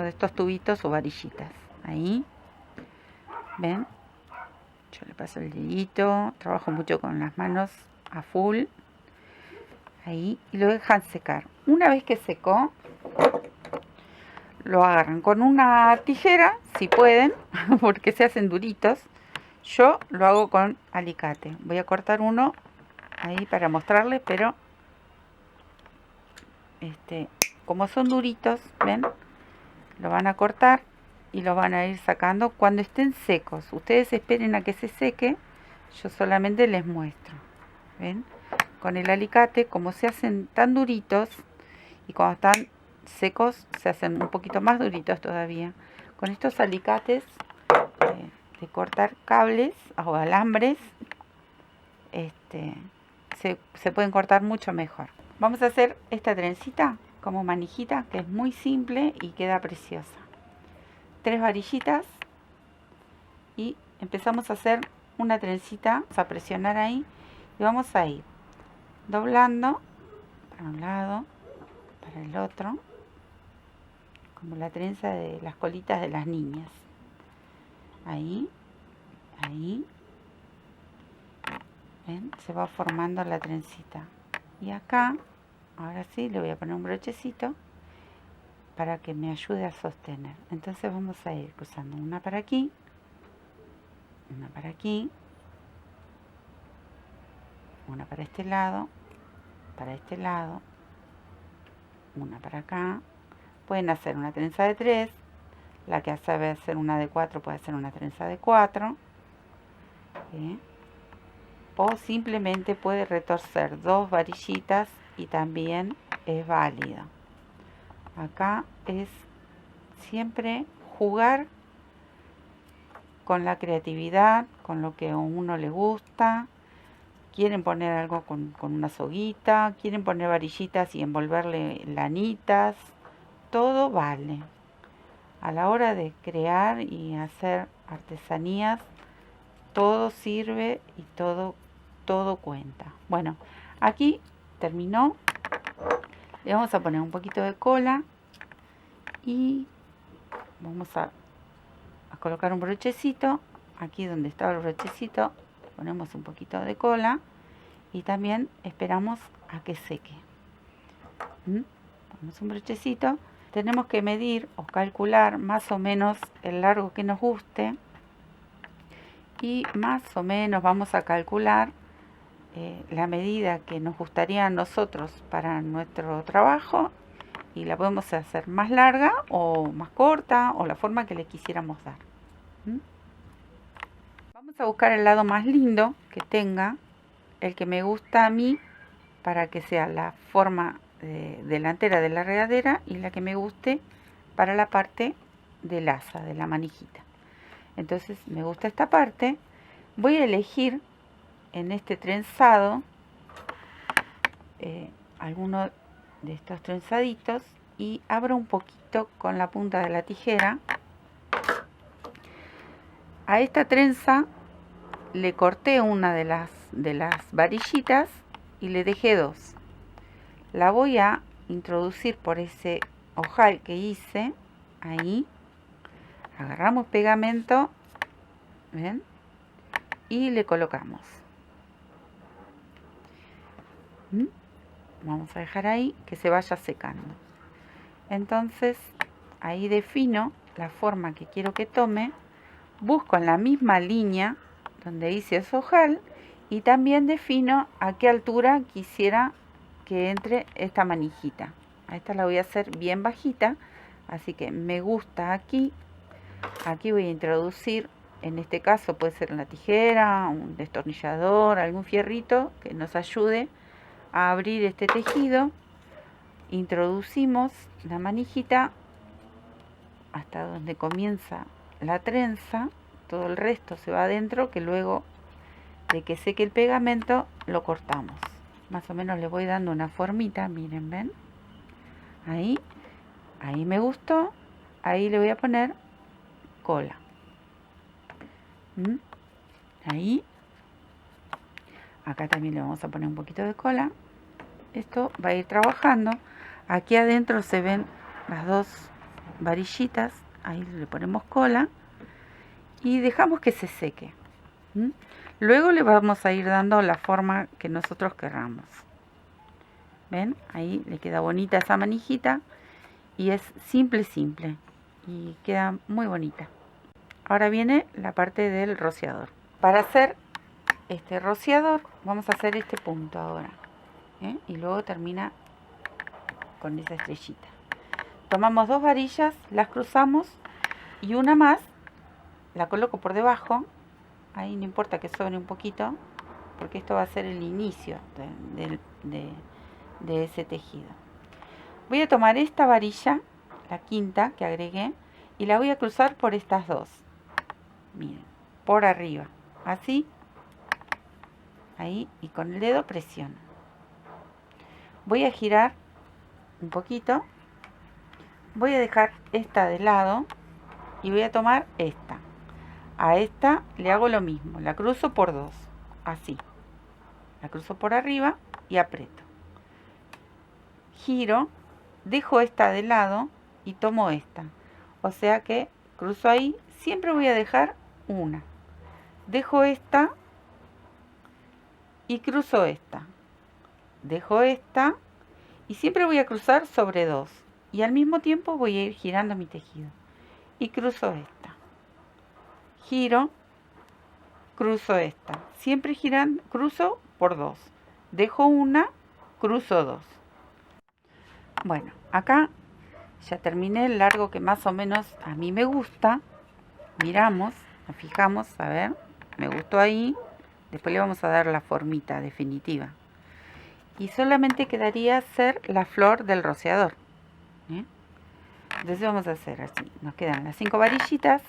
estos tubitos o varillitas. Ahí, ven, yo le paso el dedito, trabajo mucho con las manos a full. Ahí, y lo dejan secar. Una vez que secó, lo agarran con una tijera, si pueden, porque se hacen duritos. Yo lo hago con alicate. Voy a cortar uno ahí para mostrarles, pero como son duritos, ven, lo van a cortar y lo van a ir sacando cuando estén secos. Ustedes esperen a que se seque, yo solamente les muestro. Ven, con el alicate, como se hacen tan duritos y cuando están secos se hacen un poquito más duritos todavía. Con estos alicates de cortar cables o alambres, se pueden cortar mucho mejor. Vamos a hacer esta trencita como manijita, que es muy simple y queda preciosa. 3 varillitas y empezamos a hacer una trencita. Vamos a presionar ahí y vamos a ir doblando para un lado, para el otro, como la trenza de las colitas de las niñas. Ahí, ahí. ¿Ven? Se va formando la trencita. Y acá, ahora sí, le voy a poner un brochecito para que me ayude a sostener. Entonces vamos a ir cruzando una para aquí, una para aquí, una para este lado, una para acá. Pueden hacer una trenza de 3, la que sabe hacer una de 4 puede hacer una trenza de 4. ¿Sí? O simplemente puede retorcer 2 varillitas y también es válido. Acá es siempre jugar con la creatividad, con lo que a uno le gusta. Quieren poner algo con una soguita, quieren poner varillitas y envolverle lanitas, todo vale. A la hora de crear y hacer artesanías, todo sirve y todo cuenta. Bueno, aquí terminó. Le vamos a poner un poquito de cola y vamos a colocar un brochecito. Aquí donde estaba el brochecito ponemos un poquito de cola y también esperamos a que seque. Ponemos un brochecito. Tenemos que medir o calcular más o menos el largo que nos guste y más o menos vamos a calcular la medida que nos gustaría a nosotros para nuestro trabajo, y la podemos hacer más larga o más corta o la forma que le quisiéramos dar. Vamos a buscar el lado más lindo que tenga, el que me gusta a mí, para que sea la forma delantera de la regadera y la que me guste para la parte del asa, de la manijita. Entonces me gusta esta parte. Voy a elegir en este trenzado alguno de estos trenzaditos y abro un poquito con la punta de la tijera. A esta trenza le corté una de las varillitas y le dejé dos. La voy a introducir por ese ojal que hice ahí. Agarramos pegamento, ¿ven? Y le colocamos. Vamos a dejar ahí que se vaya secando. Entonces ahí defino la forma que quiero que tome. Busco en la misma línea donde hice ese ojal y también defino a qué altura quisiera que entre esta manijita. A esta la voy a hacer bien bajita, así que me gusta aquí. Aquí voy a introducir, en este caso puede ser una tijera, un destornillador, algún fierrito que nos ayude a abrir este tejido. Introducimos la manijita hasta donde comienza la trenza, todo el resto se va adentro, que luego de que seque el pegamento lo cortamos. Más o menos le voy dando una formita, miren, ven, ahí me gustó. Ahí le voy a poner cola, ahí, acá también le vamos a poner un poquito de cola. Esto va a ir trabajando. Aquí adentro se ven las dos varillitas, ahí le ponemos cola y dejamos que se seque. Luego le vamos a ir dando la forma que nosotros querramos. ¿Ven? Ahí le queda bonita esa manijita y es simple y queda muy bonita. Ahora viene la parte del rociador. Para hacer este rociador vamos a hacer este punto ahora, y luego termina con esa estrellita. Tomamos dos varillas, las cruzamos y una más la coloco por debajo. Ahí no importa que sobre un poquito, porque esto va a ser el inicio de ese tejido. Voy a tomar esta varilla, la quinta que agregué, y la voy a cruzar por estas dos. Miren, por arriba, así, ahí, y con el dedo presiono. Voy a girar un poquito, voy a dejar esta de lado y voy a tomar esta. A esta le hago lo mismo, la cruzo por dos, así. La cruzo por arriba y aprieto. Giro, dejo esta de lado y tomo esta. O sea que cruzo ahí, siempre voy a dejar una. Dejo esta y cruzo esta. Dejo esta y siempre voy a cruzar sobre dos. Y al mismo tiempo voy a ir girando mi tejido. Y cruzo esta. Giro, cruzo esta. Siempre girando, cruzo por dos. Dejo una, cruzo dos. Bueno, acá ya terminé el largo que más o menos a mí me gusta. Miramos, nos fijamos, a ver, me gustó ahí. Después le vamos a dar la formita definitiva. Y solamente quedaría hacer la flor del rociador. Entonces vamos a hacer así. Nos quedan las 5 varillitas.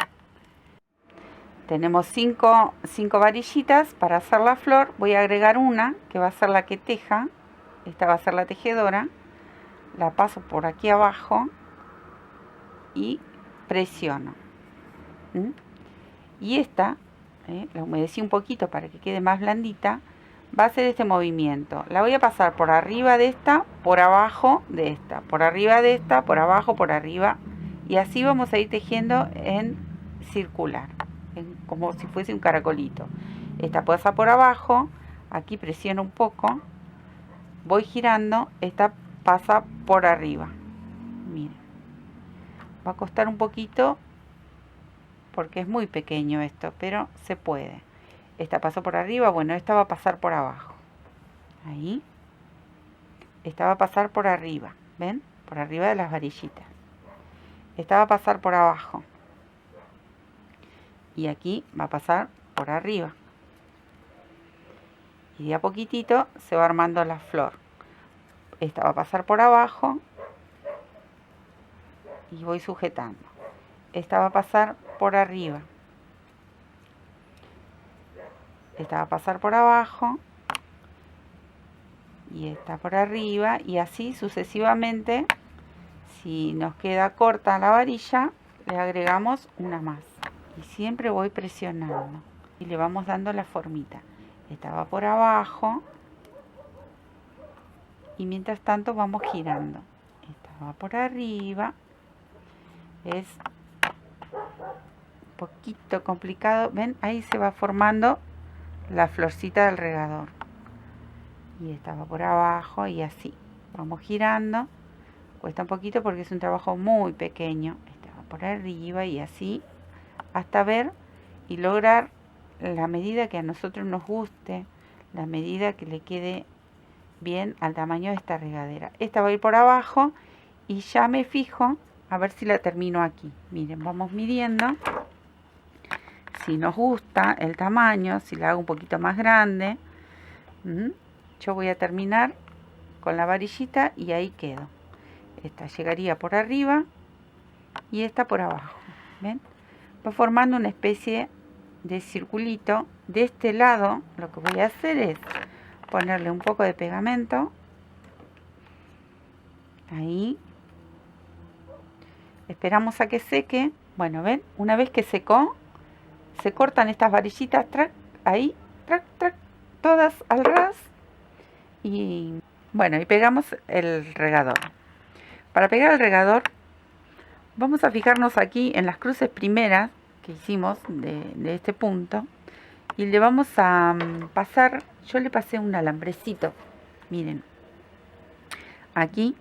Tenemos 5 varillitas para hacer la flor. Voy a agregar una que va a ser la que teja. Esta va a ser la tejedora. La paso por aquí abajo y presiono. Y esta, la humedecí un poquito para que quede más blandita. Va a hacer este movimiento. La voy a pasar por arriba de esta, por abajo de esta, por arriba de esta, por abajo, por arriba. Y así vamos a ir tejiendo en circular, como si fuese un caracolito. Esta pasa por abajo, aquí presiono un poco, voy girando, esta pasa por arriba. Miren, va a costar un poquito porque es muy pequeño esto, pero se puede. Esta pasó por arriba, bueno, esta va a pasar por abajo. Ahí. Esta va a pasar por arriba, ¿ven? Por arriba de las varillitas. Esta va a pasar por abajo. Y aquí va a pasar por arriba. Y de a poquitito se va armando la flor. Esta va a pasar por abajo. Y voy sujetando. Esta va a pasar por arriba. Esta va a pasar por abajo y esta por arriba, y así sucesivamente. Si nos queda corta la varilla, le agregamos una más y siempre voy presionando y le vamos dando la formita. Esta va por abajo y mientras tanto vamos girando. Esta va por arriba. Es un poquito complicado, ven, ahí se va formando la florcita del regador. Y esta va por abajo y así. Vamos girando. Cuesta un poquito porque es un trabajo muy pequeño. Esta va por arriba y así. Hasta ver y lograr la medida que a nosotros nos guste. La medida que le quede bien al tamaño de esta regadera. Esta va a ir por abajo y ya me fijo a ver si la termino aquí. Miren, vamos midiendo. Si nos gusta el tamaño, si la hago un poquito más grande, yo voy a terminar con la varillita y ahí quedo. Esta llegaría por arriba y esta por abajo. ¿Ven? Va formando una especie de circulito. De este lado lo que voy a hacer es ponerle un poco de pegamento. Ahí. Esperamos a que seque. Bueno, ¿ven? Una vez que secó, se cortan estas varillitas, trac, ahí, trac, trac, todas al ras. Y bueno, y pegamos el regador. Para pegar el regador, vamos a fijarnos aquí en las cruces primeras que hicimos de este punto. Y le vamos a pasar, yo le pasé un alambrecito, miren. Aquí,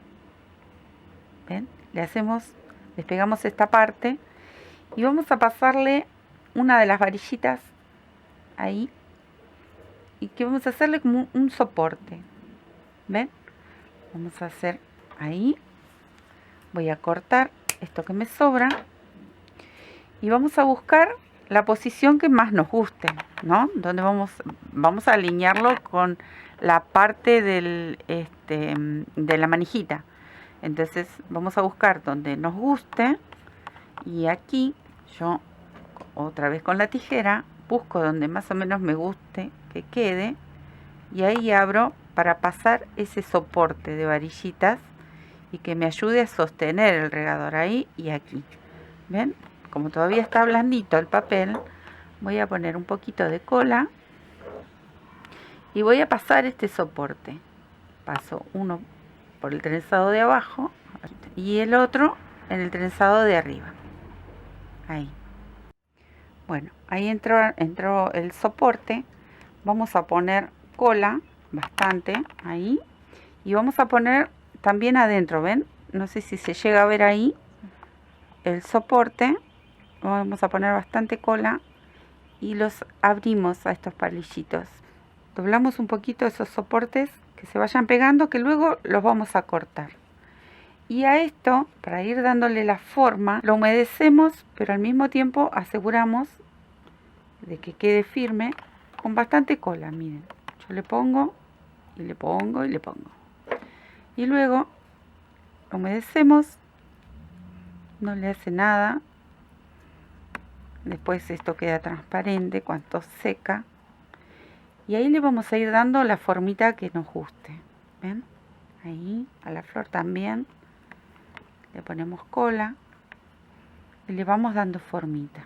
¿ven? Les pegamos esta parte y vamos a pasarle una de las varillitas ahí y que vamos a hacerle como un soporte. ¿Ven? Vamos a hacer ahí. Voy a cortar esto que me sobra y vamos a buscar la posición que más nos guste, ¿no? Donde vamos a alinearlo con la parte de la manijita. Entonces vamos a buscar donde nos guste y aquí yo otra vez con la tijera busco donde más o menos me guste que quede y ahí abro para pasar ese soporte de varillitas y que me ayude a sostener el regador ahí y aquí. ¿Ven? Como todavía está blandito el papel, voy a poner un poquito de cola y voy a pasar este soporte. Paso uno por el trenzado de abajo y el otro en el trenzado de arriba. Ahí. Bueno, ahí entró el soporte. Vamos a poner cola, bastante, ahí. Y vamos a poner también adentro, ¿ven? No sé si se llega a ver ahí el soporte. Vamos a poner bastante cola y los abrimos a estos palillitos. Doblamos un poquito esos soportes que se vayan pegando, que luego los vamos a cortar. Y a esto, para ir dándole la forma, lo humedecemos, pero al mismo tiempo aseguramos de que quede firme con bastante cola. Miren, yo le pongo y le pongo y le pongo. Y luego lo humedecemos no le hace nada. Después esto queda transparente cuando seca. Y ahí le vamos a ir dando la formita que nos guste. ¿Ven? Ahí, a la flor también. Le ponemos cola. Y le vamos dando formita.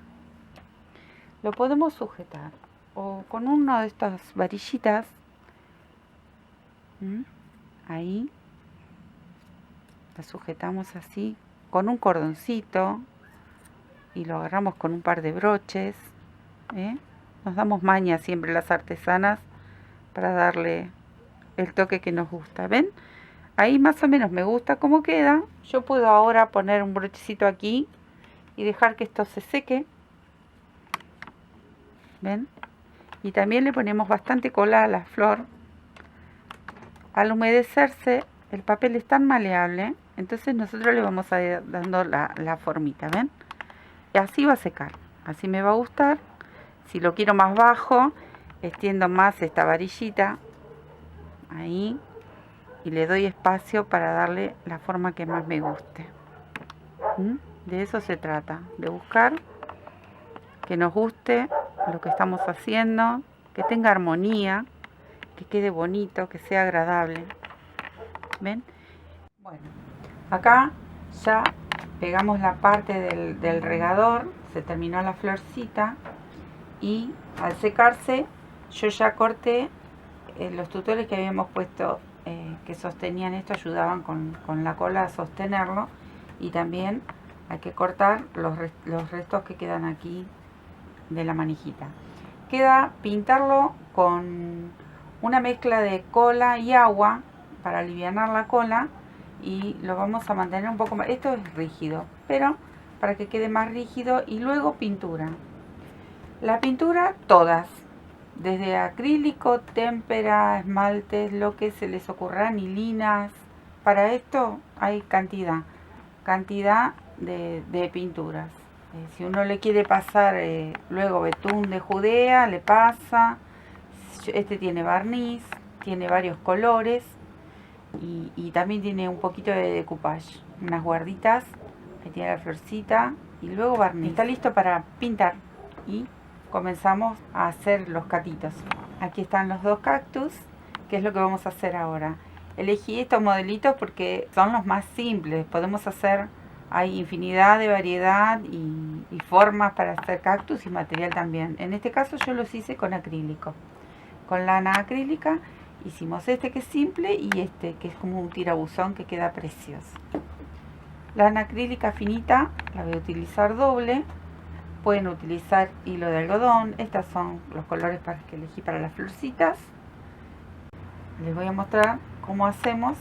Lo podemos sujetar. O con una de estas varillitas. Ahí. La sujetamos así. Con un cordoncito. Y lo agarramos con un par de broches. Nos damos maña siempre las artesanas para darle el toque que nos gusta. ¿Ven? Ahí más o menos me gusta cómo queda. Yo puedo ahora poner un brochecito aquí y dejar que esto se seque. ¿Ven? Y también le ponemos bastante cola a la flor. Al humedecerse, el papel es tan maleable, entonces nosotros le vamos a ir dando la formita. ¿Ven? Y así va a secar. Así me va a gustar. Si lo quiero más bajo, extiendo más esta varillita. Ahí. Y le doy espacio para darle la forma que más me guste. De eso se trata. De buscar que nos guste lo que estamos haciendo. Que tenga armonía. Que quede bonito. Que sea agradable. ¿Ven? Bueno. Acá ya pegamos la parte del regador. Se terminó la florcita. Y al secarse yo ya corté los tutoriales que habíamos puesto que sostenían esto, ayudaban con la cola a sostenerlo, y también hay que cortar los restos que quedan aquí de la manijita. Queda pintarlo con una mezcla de cola y agua para alivianar la cola, y lo vamos a mantener un poco más. Esto es rígido, pero para que quede más rígido. Y luego pintura. La pintura, todas, desde acrílico, témpera, esmaltes, lo que se les ocurra, anilinas. Para esto hay cantidad de pinturas. Si uno le quiere pasar luego betún de Judea, le pasa. Este tiene barniz, tiene varios colores y también tiene un poquito de decoupage, unas guarditas. Ahí tiene la florcita y luego barniz. Está listo para pintar y comenzamos a hacer los catitos. Aquí están los dos cactus, que es lo que vamos a hacer ahora. Elegí estos modelitos porque son los más simples. Podemos hacer, hay infinidad de variedad y formas para hacer cactus y material también. En este caso yo los hice con acrílico. Con lana acrílica hicimos este que es simple y este que es como un tirabuzón que queda precioso. Lana acrílica finita, la voy a utilizar doble. Pueden utilizar hilo de algodón. Estos son los colores que elegí para las florcitas. Les voy a mostrar cómo hacemos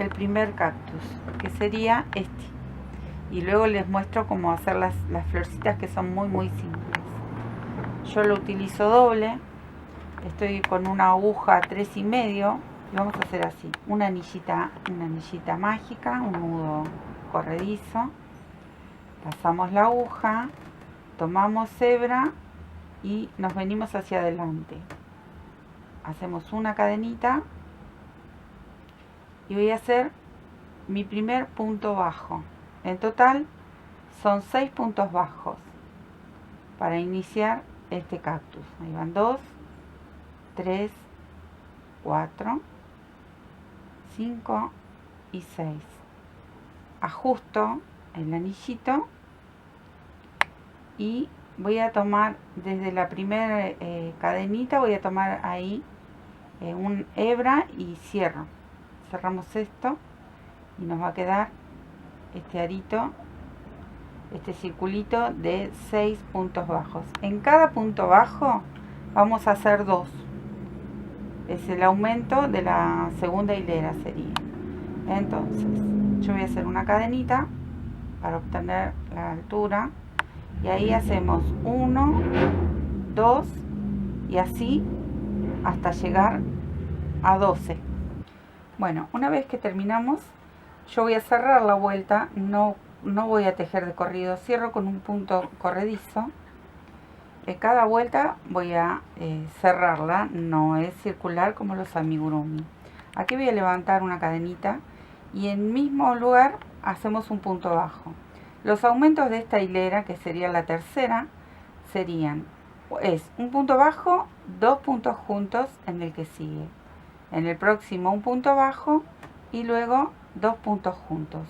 el primer cactus, que sería este. Y luego les muestro cómo hacer las florcitas, que son muy simples. Yo lo utilizo doble. Estoy con una aguja 3,5 y vamos a hacer así. Una anillita mágica, un nudo corredizo. Pasamos la aguja, tomamos hebra y nos venimos hacia adelante. Hacemos una cadenita y voy a hacer mi primer punto bajo. En total son 6 puntos bajos para iniciar este cactus. Ahí van 2, 3, 4, 5 y 6. Ajusto el anillito y voy a tomar desde la primera cadenita, voy a tomar ahí un hebra y cierro. Cerramos esto y nos va a quedar este arito, este circulito de 6 puntos bajos. En cada punto bajo vamos a hacer 2. Es el aumento de la segunda hilera sería. Entonces yo voy a hacer una cadenita para obtener la altura y ahí hacemos 1, 2 y así hasta llegar a 12. Bueno, una vez que terminamos, yo voy a cerrar la vuelta, no voy a tejer de corrido, cierro con un punto corredizo. Cada vuelta voy a cerrarla, no es circular como los amigurumi. Aquí voy a levantar una cadenita y en el mismo lugar hacemos un punto bajo. Los aumentos de esta hilera, que sería la tercera, es un punto bajo, 2 puntos juntos en el que sigue. En el próximo un punto bajo y luego 2 puntos juntos.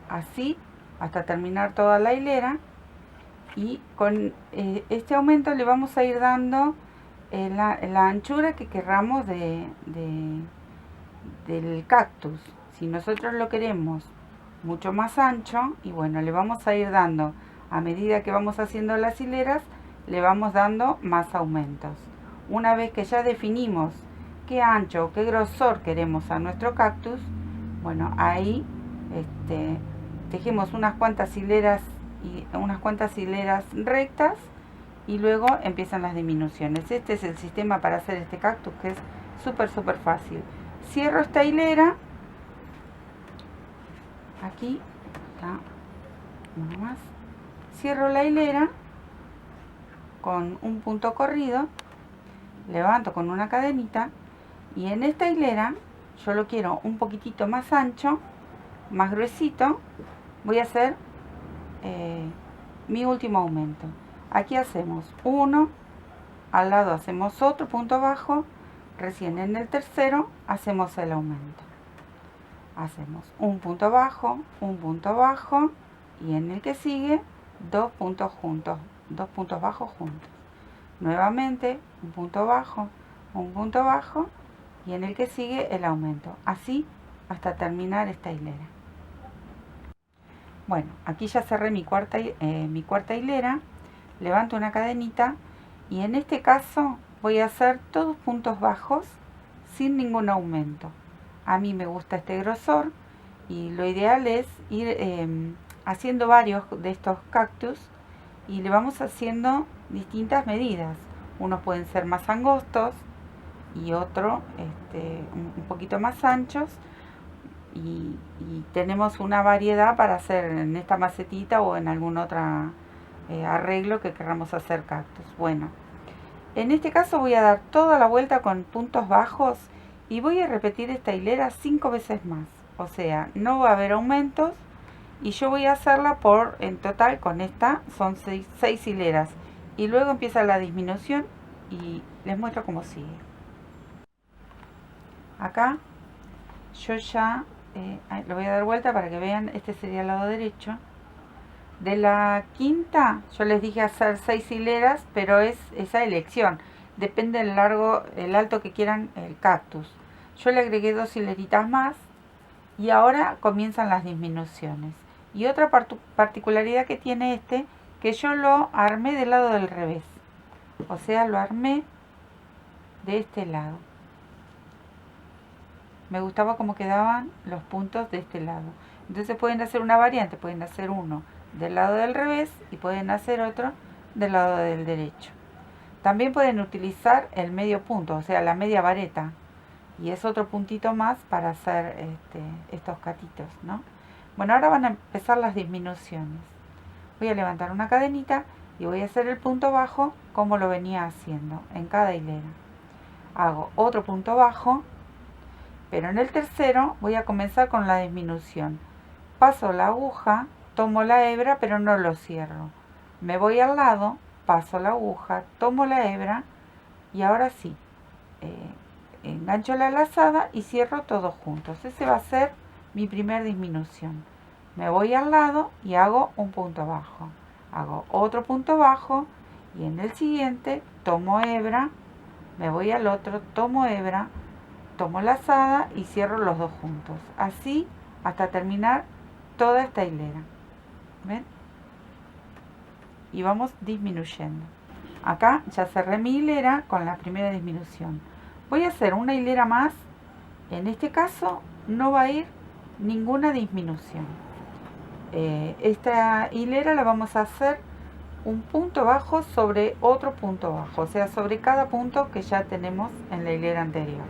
Así hasta terminar toda la hilera. Y con este aumento le vamos a ir dando la anchura que querramos del cactus. Si nosotros lo queremos mucho más ancho, y bueno, le vamos a ir dando, a medida que vamos haciendo las hileras, le vamos dando más aumentos. Una vez que ya definimos qué ancho o qué grosor queremos a nuestro cactus, bueno, ahí tejemos unas cuantas hileras rectas y luego empiezan las disminuciones. Este es el sistema para hacer este cactus, que es súper fácil. Cierro esta hilera, aquí está uno más, cierro la hilera con un punto corrido, levanto con una cadenita y en esta hilera yo lo quiero un poquitito más ancho, más gruesito. Voy a hacer mi último aumento. Aquí hacemos uno, al lado hacemos otro punto bajo, recién en el tercero hacemos el aumento. Hacemos un punto bajo y en el que sigue 2 puntos juntos, 2 puntos bajos juntos. Nuevamente un punto bajo y en el que sigue el aumento. Así hasta terminar esta hilera. Bueno, aquí ya cerré mi cuarta hilera, levanto una cadenita y en este caso voy a hacer todos puntos bajos sin ningún aumento. A mí me gusta este grosor y lo ideal es ir haciendo varios de estos cactus y le vamos haciendo distintas medidas. Unos pueden ser más angostos y otros un poquito más anchos. Y tenemos una variedad para hacer en esta macetita o en algún otro arreglo que queramos hacer cactus. Bueno, en este caso voy a dar toda la vuelta con puntos bajos y voy a repetir esta hilera 5 veces más. O sea, no va a haber aumentos y yo voy a hacerla en total con esta son 6 hileras. Y luego empieza la disminución y les muestro cómo sigue. Acá yo ya lo voy a dar vuelta para que vean, este sería el lado derecho. De la quinta, yo les dije hacer 6 hileras, pero es esa elección. Depende del el alto que quieran el cactus. Yo le agregué 2 hileritas más y ahora comienzan las disminuciones. Y otra particularidad que tiene que yo lo armé del lado del revés. O sea, lo armé de este lado. Me gustaba cómo quedaban los puntos de este lado. Entonces pueden hacer una variante, pueden hacer uno del lado del revés y pueden hacer otro del lado del derecho. También pueden utilizar el medio punto, o sea, la media vareta. Y es otro puntito más para hacer estos catitos, ¿no? Bueno, ahora van a empezar las disminuciones. Voy a levantar una cadenita y voy a hacer el punto bajo como lo venía haciendo en cada hilera. Hago otro punto bajo, pero en el tercero voy a comenzar con la disminución. Paso la aguja, tomo la hebra, pero no lo cierro. Me voy al lado, paso la aguja, tomo la hebra y ahora sí, engancho la lazada y cierro todos juntos. Ese va a ser mi primer disminución. Me voy al lado y hago un punto bajo. Hago otro punto bajo y en el siguiente tomo hebra, me voy al otro, tomo hebra, tomo lazada y cierro los dos juntos. Así hasta terminar toda esta hilera. ¿Ven? Y vamos disminuyendo. Acá ya cerré mi hilera con la primera disminución. Voy a hacer una hilera más. En este caso no va a ir ninguna disminución. Esta hilera la vamos a hacer un punto bajo sobre otro punto bajo, o sea, sobre cada punto que ya tenemos en la hilera anterior.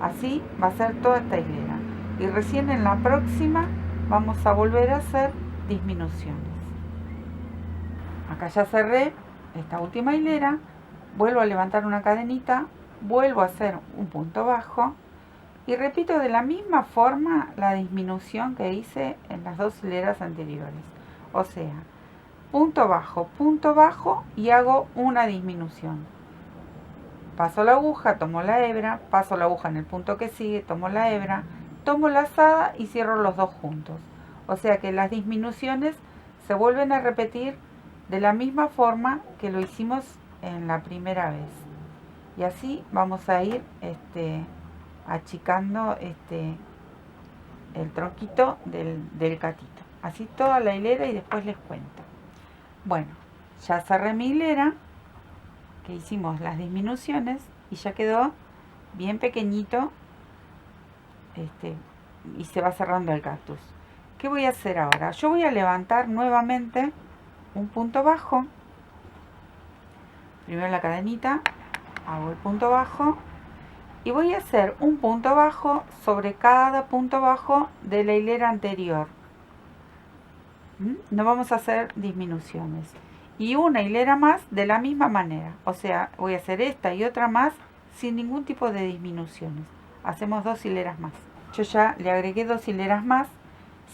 Así va a ser toda esta hilera. Y recién en la próxima vamos a volver a hacer disminuciones. Acá ya cerré esta última hilera, vuelvo a levantar una cadenita, vuelvo a hacer un punto bajo Y repito de la misma forma la disminución que hice en las dos hileras anteriores. O sea, punto bajo y hago una disminución. Paso la aguja, tomo la hebra, paso la aguja en el punto que sigue, tomo la hebra, tomo la lazada y cierro los dos juntos. O sea que las disminuciones se vuelven a repetir de la misma forma que lo hicimos en la primera vez. Y así vamos a ir achicando el tronquito del gatito. Así toda la hilera y después les cuento. Bueno, ya cerré mi hilera, que hicimos las disminuciones y ya quedó bien pequeñito y se va cerrando el cactus. ¿Qué voy a hacer ahora? Yo voy a levantar nuevamente un punto bajo. Primero la cadenita, hago el punto bajo y voy a hacer un punto bajo sobre cada punto bajo de la hilera anterior. No vamos a hacer disminuciones. Y una hilera más de la misma manera. O sea, voy a hacer esta y otra más sin ningún tipo de disminuciones. Hacemos 2 hileras más. Yo ya le agregué 2 hileras más.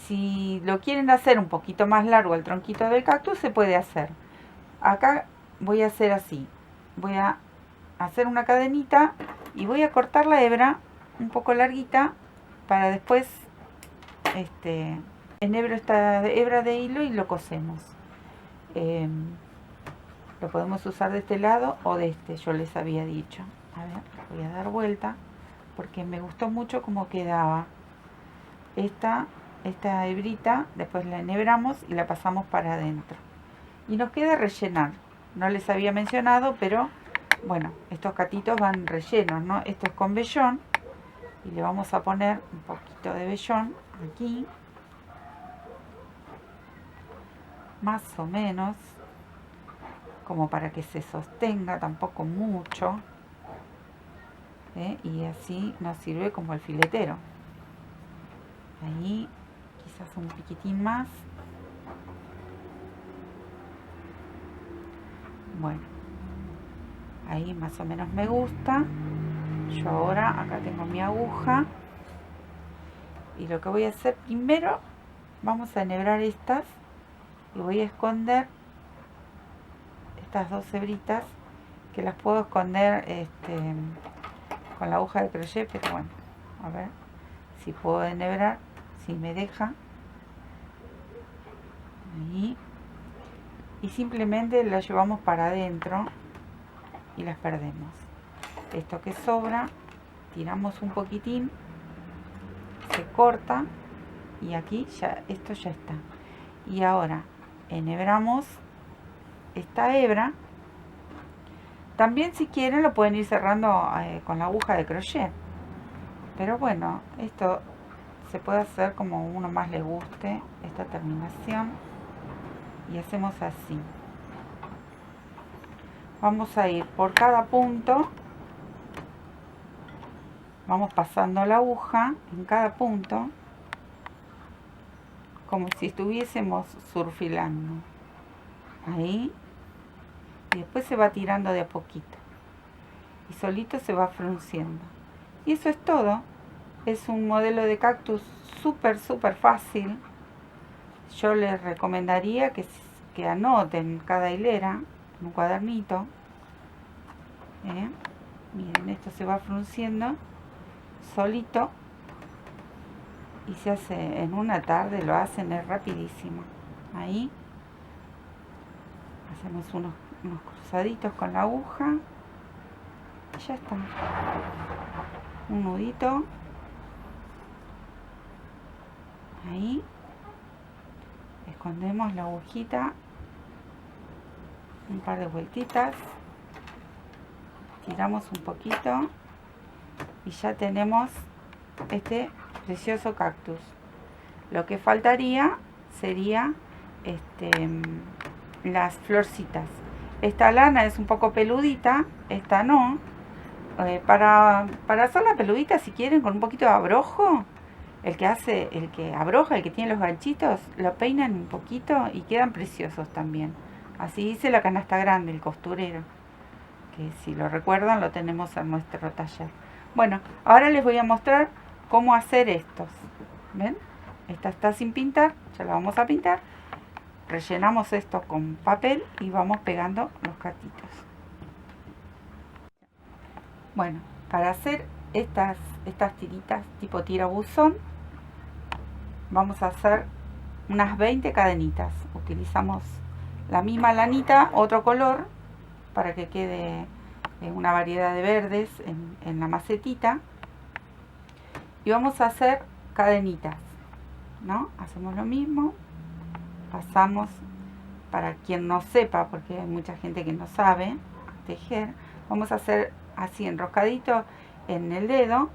Si lo quieren hacer un poquito más largo el tronquito del cactus, se puede hacer. Acá voy a hacer así. Voy a hacer una cadenita y voy a cortar la hebra un poco larguita para después enhebro esta hebra de hilo y lo cosemos. Lo podemos usar de este lado o de este, yo les había dicho. A ver, voy a dar vuelta porque me gustó mucho cómo quedaba esta hebrita. Después la enhebramos y la pasamos para adentro y nos queda rellenar. No les había mencionado, pero bueno, estos catitos van rellenos, ¿no? Esto es con vellón y le vamos a poner un poquito de vellón aquí, más o menos, como para que se sostenga, tampoco mucho, y así nos sirve como el filetero. Ahí quizás un piquitín más. Bueno, ahí más o menos me gusta. Yo ahora acá tengo mi aguja y lo que voy a hacer primero, vamos a enhebrar estas y voy a esconder estas 2 hebritas, que las puedo esconder con la aguja de crochet, pero bueno, a ver si puedo enhebrar, si me deja. Ahí. Y simplemente las llevamos para adentro y las perdemos. Esto que sobra, tiramos un poquitín, se corta y aquí ya esto ya está. Y ahora enhebramos esta hebra. También si quieren lo pueden ir cerrando con la aguja de crochet, pero bueno, esto se puede hacer como uno más le guste esta terminación. Y hacemos así. Vamos a ir por cada punto, vamos pasando la aguja en cada punto como si estuviésemos surfilando. Ahí. Y después se va tirando de a poquito. Y solito se va frunciendo. Y eso es todo. Es un modelo de cactus súper fácil. Yo les recomendaría que anoten cada hilera en un cuadernito. Miren, esto se va frunciendo solito. Y se hace en una tarde, lo hacen, es rapidísimo. Ahí. Hacemos unos cruzaditos con la aguja. Y ya está. Un nudito. Ahí. Escondemos la agujita. Un par de vueltitas. Tiramos un poquito. Y ya tenemos este precioso cactus. Lo que faltaría sería las florcitas. Esta lana es un poco peludita, esta no. Para hacerla peludita, si quieren, con un poquito de abrojo, el que abroja, el que tiene los ganchitos, lo peinan un poquito y quedan preciosos también. Así hice la canasta grande, el costurero, que si lo recuerdan lo tenemos en nuestro taller. Bueno, ahora les voy a mostrar cómo hacer estos. ¿Ven? Esta está sin pintar, ya la vamos a pintar. Rellenamos esto con papel y vamos pegando los catitos. Bueno, para hacer estas tiritas tipo tirabuzón, vamos a hacer unas 20 cadenitas. Utilizamos la misma lanita, otro color, para que quede una variedad de verdes en la macetita. Y vamos a hacer cadenitas, ¿no? Hacemos lo mismo, pasamos, para quien no sepa, porque hay mucha gente que no sabe tejer, vamos a hacer así enroscadito en el dedo.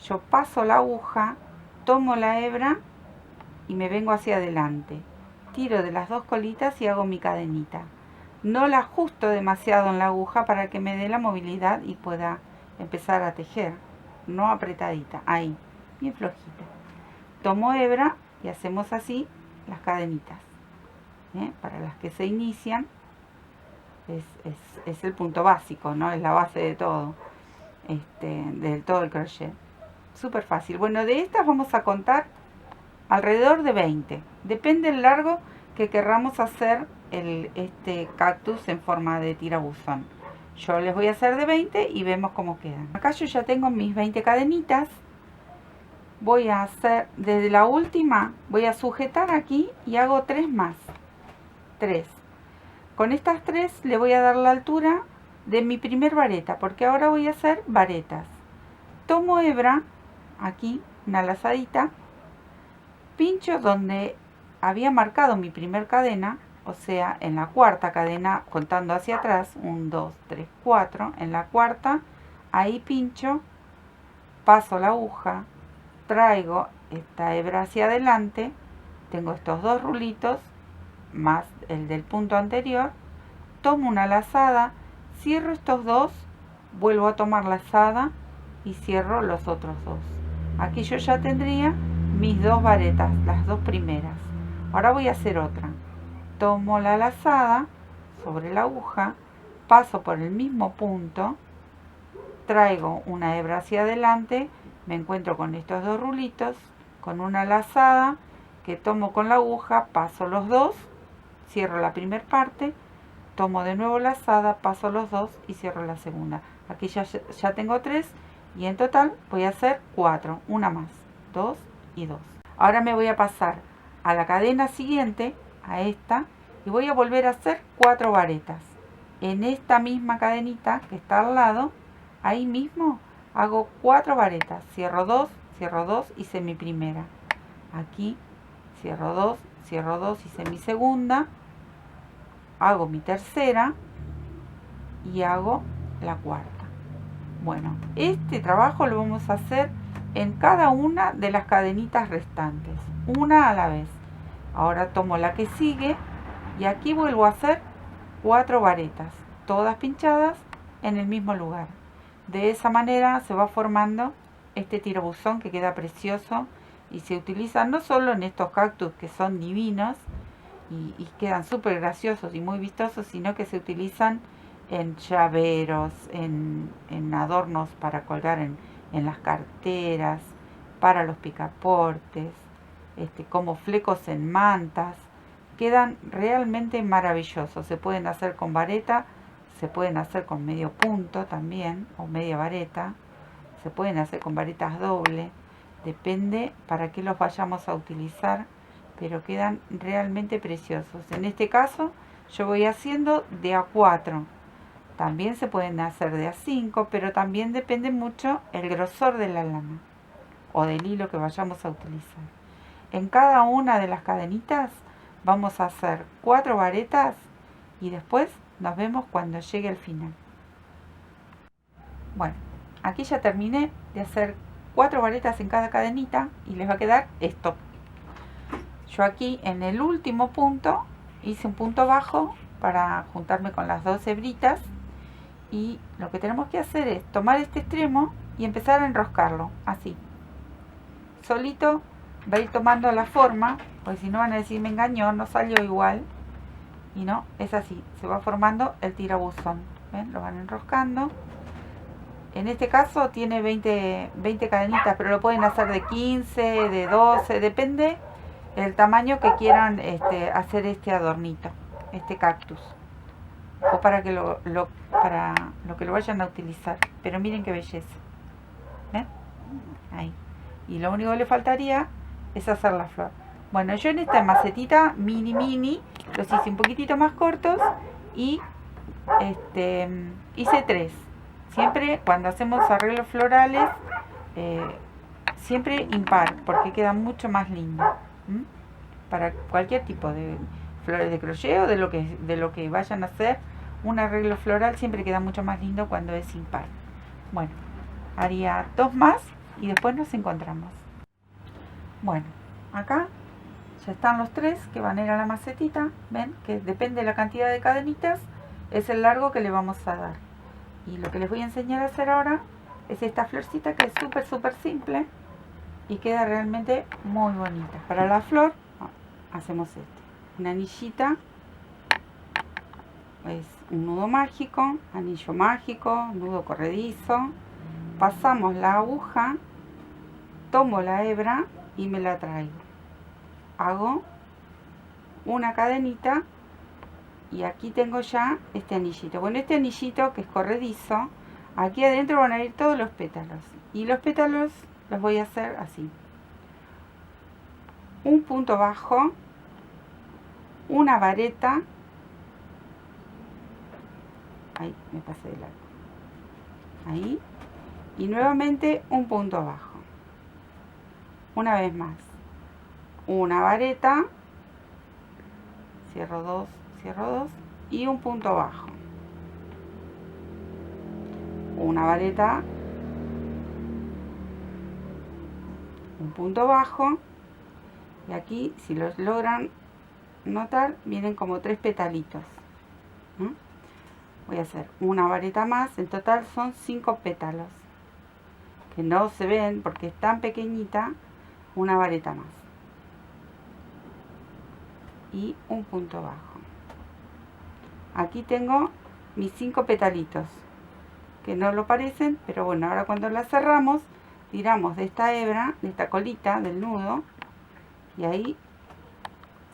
Yo paso la aguja, tomo la hebra y me vengo hacia adelante, tiro de las dos colitas y hago mi cadenita. No la ajusto demasiado en la aguja para que me dé la movilidad y pueda empezar a tejer, no apretadita, ahí, bien flojita. Tomo hebra y hacemos así las cadenitas. Para las que se inician es el punto básico, ¿no? Es la base de todo, del todo el crochet. Súper fácil. Bueno, de estas vamos a contar alrededor de 20. Depende del largo que querramos hacer este cactus en forma de tirabuzón. Yo les voy a hacer de 20 y vemos cómo quedan. Acá yo ya tengo mis 20 cadenitas. Voy a hacer desde la última, voy a sujetar aquí y hago 3 más. 3. Con estas 3 le voy a dar la altura de mi primer vareta, porque ahora voy a hacer varetas. Tomo hebra, aquí, una lazadita, pincho donde había marcado mi primer cadena, o sea, en la cuarta cadena, contando hacia atrás, 1, 2, 3, 4, en la cuarta, ahí pincho, paso la aguja, traigo esta hebra hacia adelante, tengo estos dos rulitos, más el del punto anterior, tomo una lazada, cierro estos dos, vuelvo a tomar lazada y cierro los otros dos. Aquí yo ya tendría mis 2 varetas, las 2 primeras. Ahora voy a hacer otra. Tomo la lazada sobre la aguja, paso por el mismo punto, traigo una hebra hacia adelante, me encuentro con estos 2 rulitos, con una lazada que tomo con la aguja, paso los 2, cierro la primera parte, tomo de nuevo lazada, paso los 2 y cierro la segunda. Aquí ya tengo 3 y en total voy a hacer 4, una más, 2 y 2. Ahora me voy a pasar a la cadena siguiente, a esta, y voy a volver a hacer 4 varetas. En esta misma cadenita que está al lado, ahí mismo hago 4 varetas, cierro 2, hice mi primera. Aquí cierro 2, hice mi segunda, hago mi tercera y hago la cuarta. Bueno, este trabajo lo vamos a hacer en cada una de las cadenitas restantes, una a la vez. Ahora tomo la que sigue y aquí vuelvo a hacer 4 varetas, todas pinchadas en el mismo lugar. De esa manera se va formando este tirabuzón que queda precioso y se utiliza no solo en estos cactus que son divinos y quedan súper graciosos y muy vistosos, sino que se utilizan en llaveros, en adornos para colgar en las carteras, para los picaportes, como flecos en mantas. Quedan realmente maravillosos. Se pueden hacer con vareta, se pueden hacer con medio punto también, o media vareta. Se pueden hacer con varetas doble. Depende para qué los vayamos a utilizar, pero quedan realmente preciosos. En este caso yo voy haciendo de A4. También se pueden hacer de A5, pero también depende mucho el grosor de la lana o del hilo que vayamos a utilizar. En cada una de las cadenitas vamos a hacer 4 varetas y después nos vemos cuando llegue el final. Bueno, aquí ya terminé de hacer 4 varetas en cada cadenita y les va a quedar esto. Yo aquí en el último punto hice un punto bajo para juntarme con las 2 hebritas y lo que tenemos que hacer es tomar este extremo y empezar a enroscarlo así. Solito va a ir tomando la forma, porque si no van a decir me engañó, no salió igual. Y no, es así, se va formando el tirabuzón. ¿Ven? Lo van enroscando. En este caso tiene 20 cadenitas, pero lo pueden hacer de 15, de 12, depende del tamaño que quieran hacer este adornito, este cactus. O para para lo que lo vayan a utilizar. Pero miren qué belleza. ¿Ven? Ahí. Y lo único que le faltaría es hacer la flor. Bueno, yo en esta macetita mini los hice un poquitito más cortos y hice 3. Siempre cuando hacemos arreglos florales, siempre impar, porque queda mucho más lindo. Para cualquier tipo de flores de crochet o de lo que vayan a hacer, un arreglo floral siempre queda mucho más lindo cuando es impar. Bueno, haría 2 más y después nos encontramos. Bueno, acá ya están los 3 que van a ir a la macetita. Ven que depende de la cantidad de cadenitas, es el largo que le vamos a dar. Y lo que les voy a enseñar a hacer ahora es esta florcita, que es súper simple y queda realmente muy bonita. Para la flor hacemos una anillita, es un nudo mágico, anillo mágico, nudo corredizo. Pasamos la aguja, tomo la hebra y me la traigo. Hago una cadenita y aquí tengo ya este anillito. Bueno, este anillito que es corredizo, aquí adentro van a ir todos los pétalos. Y los pétalos los voy a hacer así. Un punto bajo, una vareta. Ahí, me pasé de largo. Ahí. Y nuevamente un punto bajo. Una vez más. Una vareta. Cierro 2. Cierro 2 y un punto bajo, una vareta, un punto bajo, y aquí, si los logran notar, vienen como 3 petalitos. Voy a hacer una vareta más, en total son 5 pétalos que no se ven porque es tan pequeñita. Una vareta más y un punto bajo. Aquí tengo mis 5 petalitos, que no lo parecen, pero bueno, ahora cuando la cerramos, tiramos de esta hebra, de esta colita del nudo, y ahí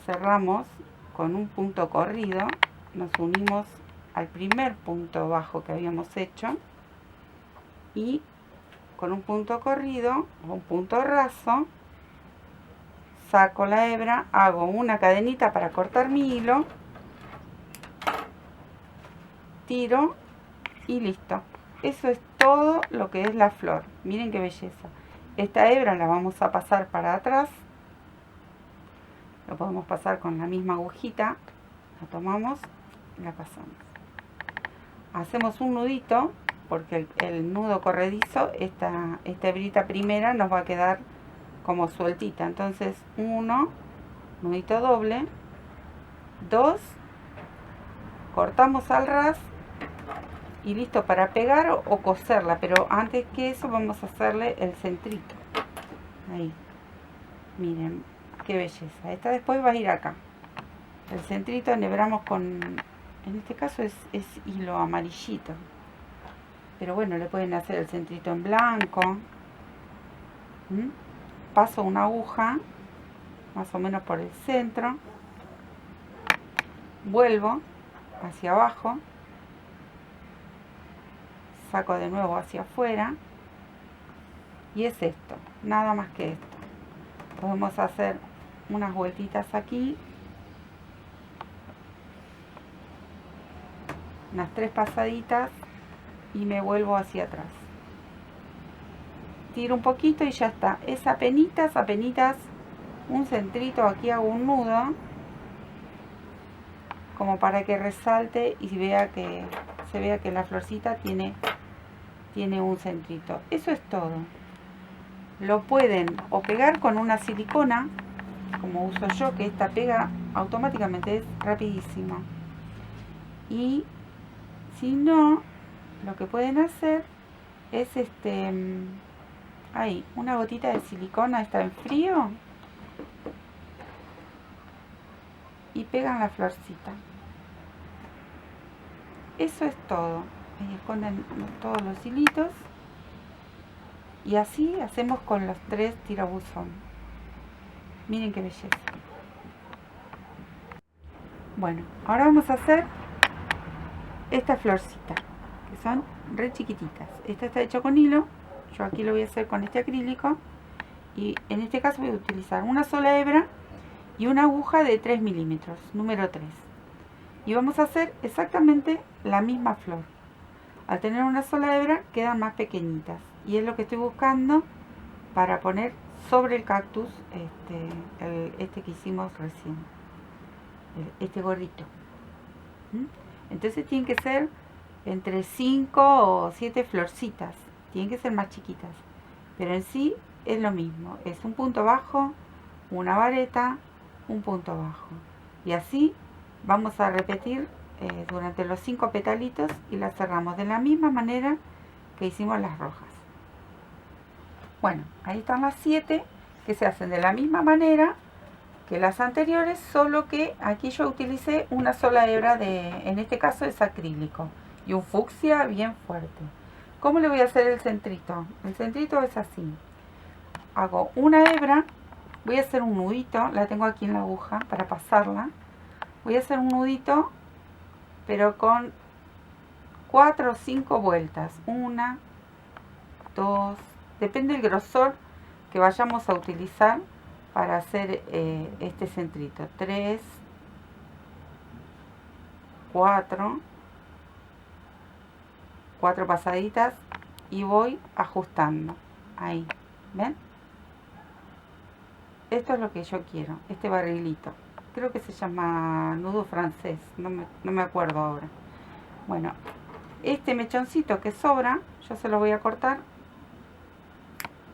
cerramos con un punto corrido, nos unimos al primer punto bajo que habíamos hecho, y con un punto corrido, o un punto raso, saco la hebra, hago una cadenita para cortar mi hilo, tiro y listo. Eso es todo lo que es la flor. Miren qué belleza. Esta hebra la vamos a pasar para atrás. Lo podemos pasar con la misma agujita. La tomamos y la pasamos. Hacemos un nudito, porque el nudo corredizo, esta hebrita primera nos va a quedar como sueltita. Entonces 1, nudito doble, 2, cortamos al ras y listo para pegar o coserla, pero antes que eso vamos a hacerle el centrito. Ahí, miren qué belleza. Esta después va a ir acá. El centrito enhebramos con, en este caso es hilo amarillito, pero bueno, le pueden hacer el centrito en blanco. Paso una aguja más o menos por el centro, vuelvo hacia abajo, saco de nuevo hacia afuera y es esto, nada más que esto. Podemos hacer unas vueltitas aquí, unas 3 pasaditas y me vuelvo hacia atrás, tiro un poquito y ya está. Es apenitas un centrito. Aquí hago un nudo como para que resalte y se vea que la florcita tiene un centrito. Eso es todo. Lo pueden o pegar con una silicona, como uso yo, que esta pega automáticamente, es rapidísimo. Y si no, lo que pueden hacer es ahí, una gotita de silicona, está en frío, y pegan la florcita. Eso es todo. Ahí esconden todos los hilitos Y así hacemos con los 3 tirabuzón. Miren qué belleza. Bueno, ahora vamos a hacer estas florcitas, que son re chiquititas. Esta está hecha con hilo. Yo aquí lo voy a hacer con este acrílico. Y en este caso voy a utilizar una sola hebra y una aguja de 3 milímetros, número 3. Y vamos a hacer exactamente la misma flor. Al tener una sola hebra quedan más pequeñitas. Y es lo que estoy buscando para poner sobre el cactus este que hicimos recién. Este gorrito. Entonces tienen que ser entre 5 o 7 florcitas. Tienen que ser más chiquitas. Pero en sí es lo mismo. Es un punto bajo, una vareta, un punto bajo. Y así vamos a repetir durante los 5 petalitos y las cerramos de la misma manera que hicimos las rojas. Bueno, ahí están las 7 que se hacen de la misma manera que las anteriores, solo que aquí yo utilicé una sola hebra en este caso es acrílico y un fucsia bien fuerte. ¿Cómo le voy a hacer el centrito? El centrito es así. Hago una hebra, voy a hacer un nudito, la tengo aquí en la aguja para pasarla. Voy a hacer un nudito, pero con 4 o 5 vueltas. 1, 2, depende del grosor que vayamos a utilizar para hacer este centrito. 3, 4 pasaditas y voy ajustando. Ahí, ¿ven? Esto es lo que yo quiero, este barrilito. Creo que se llama nudo francés, no me acuerdo ahora. Bueno, este mechoncito que sobra, yo se lo voy a cortar.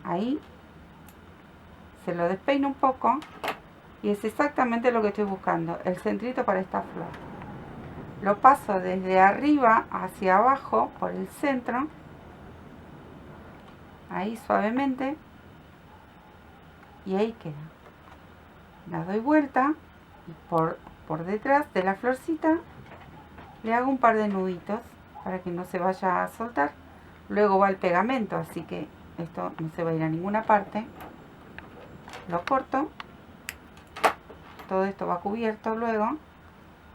Ahí. Se lo despeino un poco. Y es exactamente lo que estoy buscando, el centrito para esta flor. Lo paso desde arriba hacia abajo por el centro. Ahí suavemente. Y ahí queda. La doy vuelta. Y por detrás de la florcita le hago un par de nuditos para que no se vaya a soltar. Luego va el pegamento, así que esto no se va a ir a ninguna parte. Lo corto. Todo esto va cubierto luego.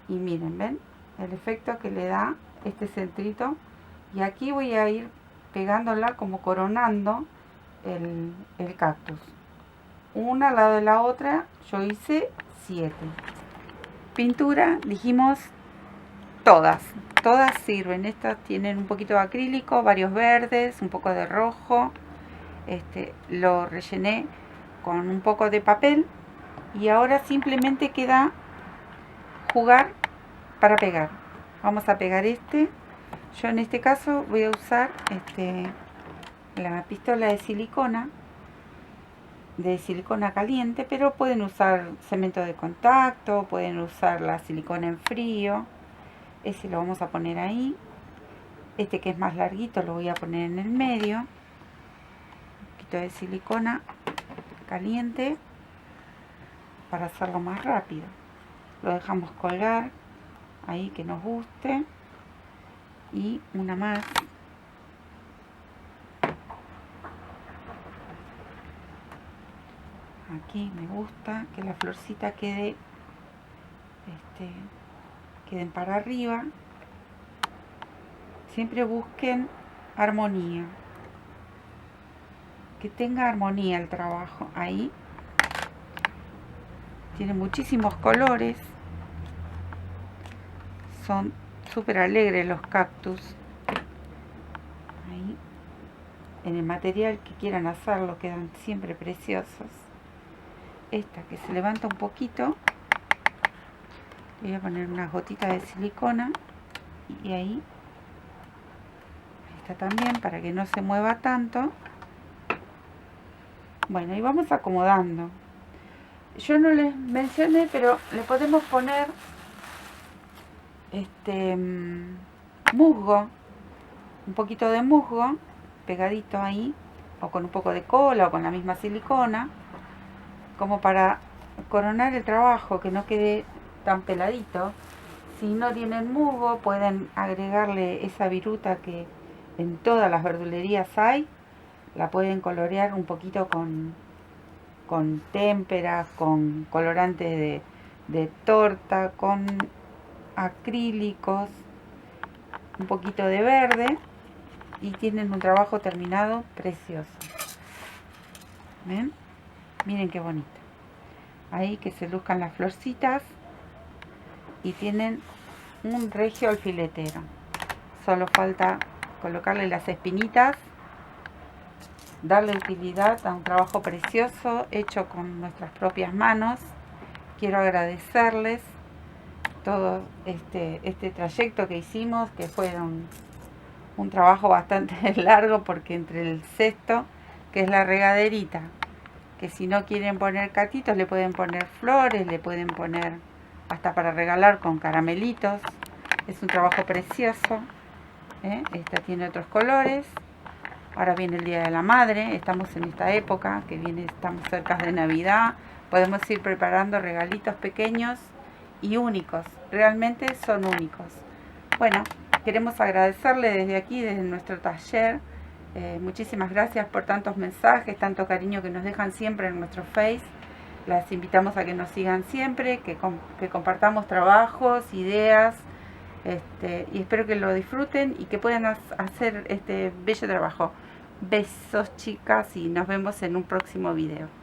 Y miren, ¿ven? El efecto que le da este centrito. Y aquí voy a ir pegándola como coronando el cactus. Una al lado de la otra. Yo hice 7. Pintura, dijimos, todas sirven. Estas tienen un poquito de acrílico, varios verdes, un poco de rojo. Lo rellené con un poco de papel y ahora simplemente queda jugar para pegar. Vamos a pegar yo en este caso voy a usar la pistola de silicona caliente, pero pueden usar cemento de contacto, pueden usar la silicona en frío. Ese lo vamos a poner ahí. Este que es más larguito lo voy a poner en el medio. Un poquito de silicona caliente para hacerlo más rápido. Lo dejamos colgar ahí que nos guste. Y una más. Aquí me gusta que la florcita queden para arriba. Siempre busquen armonía, que tenga armonía el trabajo. Ahí tiene muchísimos colores, son súper alegres los cactus. Ahí, en el material que quieran hacerlo, quedan siempre preciosos. Esta que se levanta un poquito, voy a poner unas gotitas de silicona y ahí. Esta también para que no se mueva tanto. Bueno, y vamos acomodando. Yo no les mencioné, pero le podemos poner musgo, un poquito de musgo pegadito ahí, o con un poco de cola o con la misma silicona, como para coronar el trabajo, que no quede tan peladito. Si no tienen musgo, pueden agregarle esa viruta que en todas las verdulerías hay, La pueden colorear un poquito con témperas, con colorantes de torta, con acrílicos, un poquito de verde, y tienen un trabajo terminado precioso. ¿Ven? Miren qué bonito. Ahí que se luzcan las florcitas y tienen un regio alfiletero. Solo falta colocarle las espinitas, darle utilidad a un trabajo precioso hecho con nuestras propias manos. Quiero agradecerles todo este trayecto que hicimos, que fue un trabajo bastante largo, porque entre el cesto, que es la regaderita, que si no quieren poner catitos le pueden poner flores, le pueden poner hasta para regalar con caramelitos. Es un trabajo precioso. Esta tiene otros colores. Ahora viene el Día de la Madre, estamos en esta época que viene, estamos cerca de Navidad. Podemos ir preparando regalitos pequeños y únicos, realmente son únicos. Bueno, queremos agradecerle desde aquí, desde nuestro taller. Muchísimas gracias por tantos mensajes, tanto cariño que nos dejan siempre en nuestro Face. Las invitamos a que nos sigan siempre, que compartamos trabajos, ideas, y espero que lo disfruten y que puedan hacer este bello trabajo. Besos, chicas, y nos vemos en un próximo video.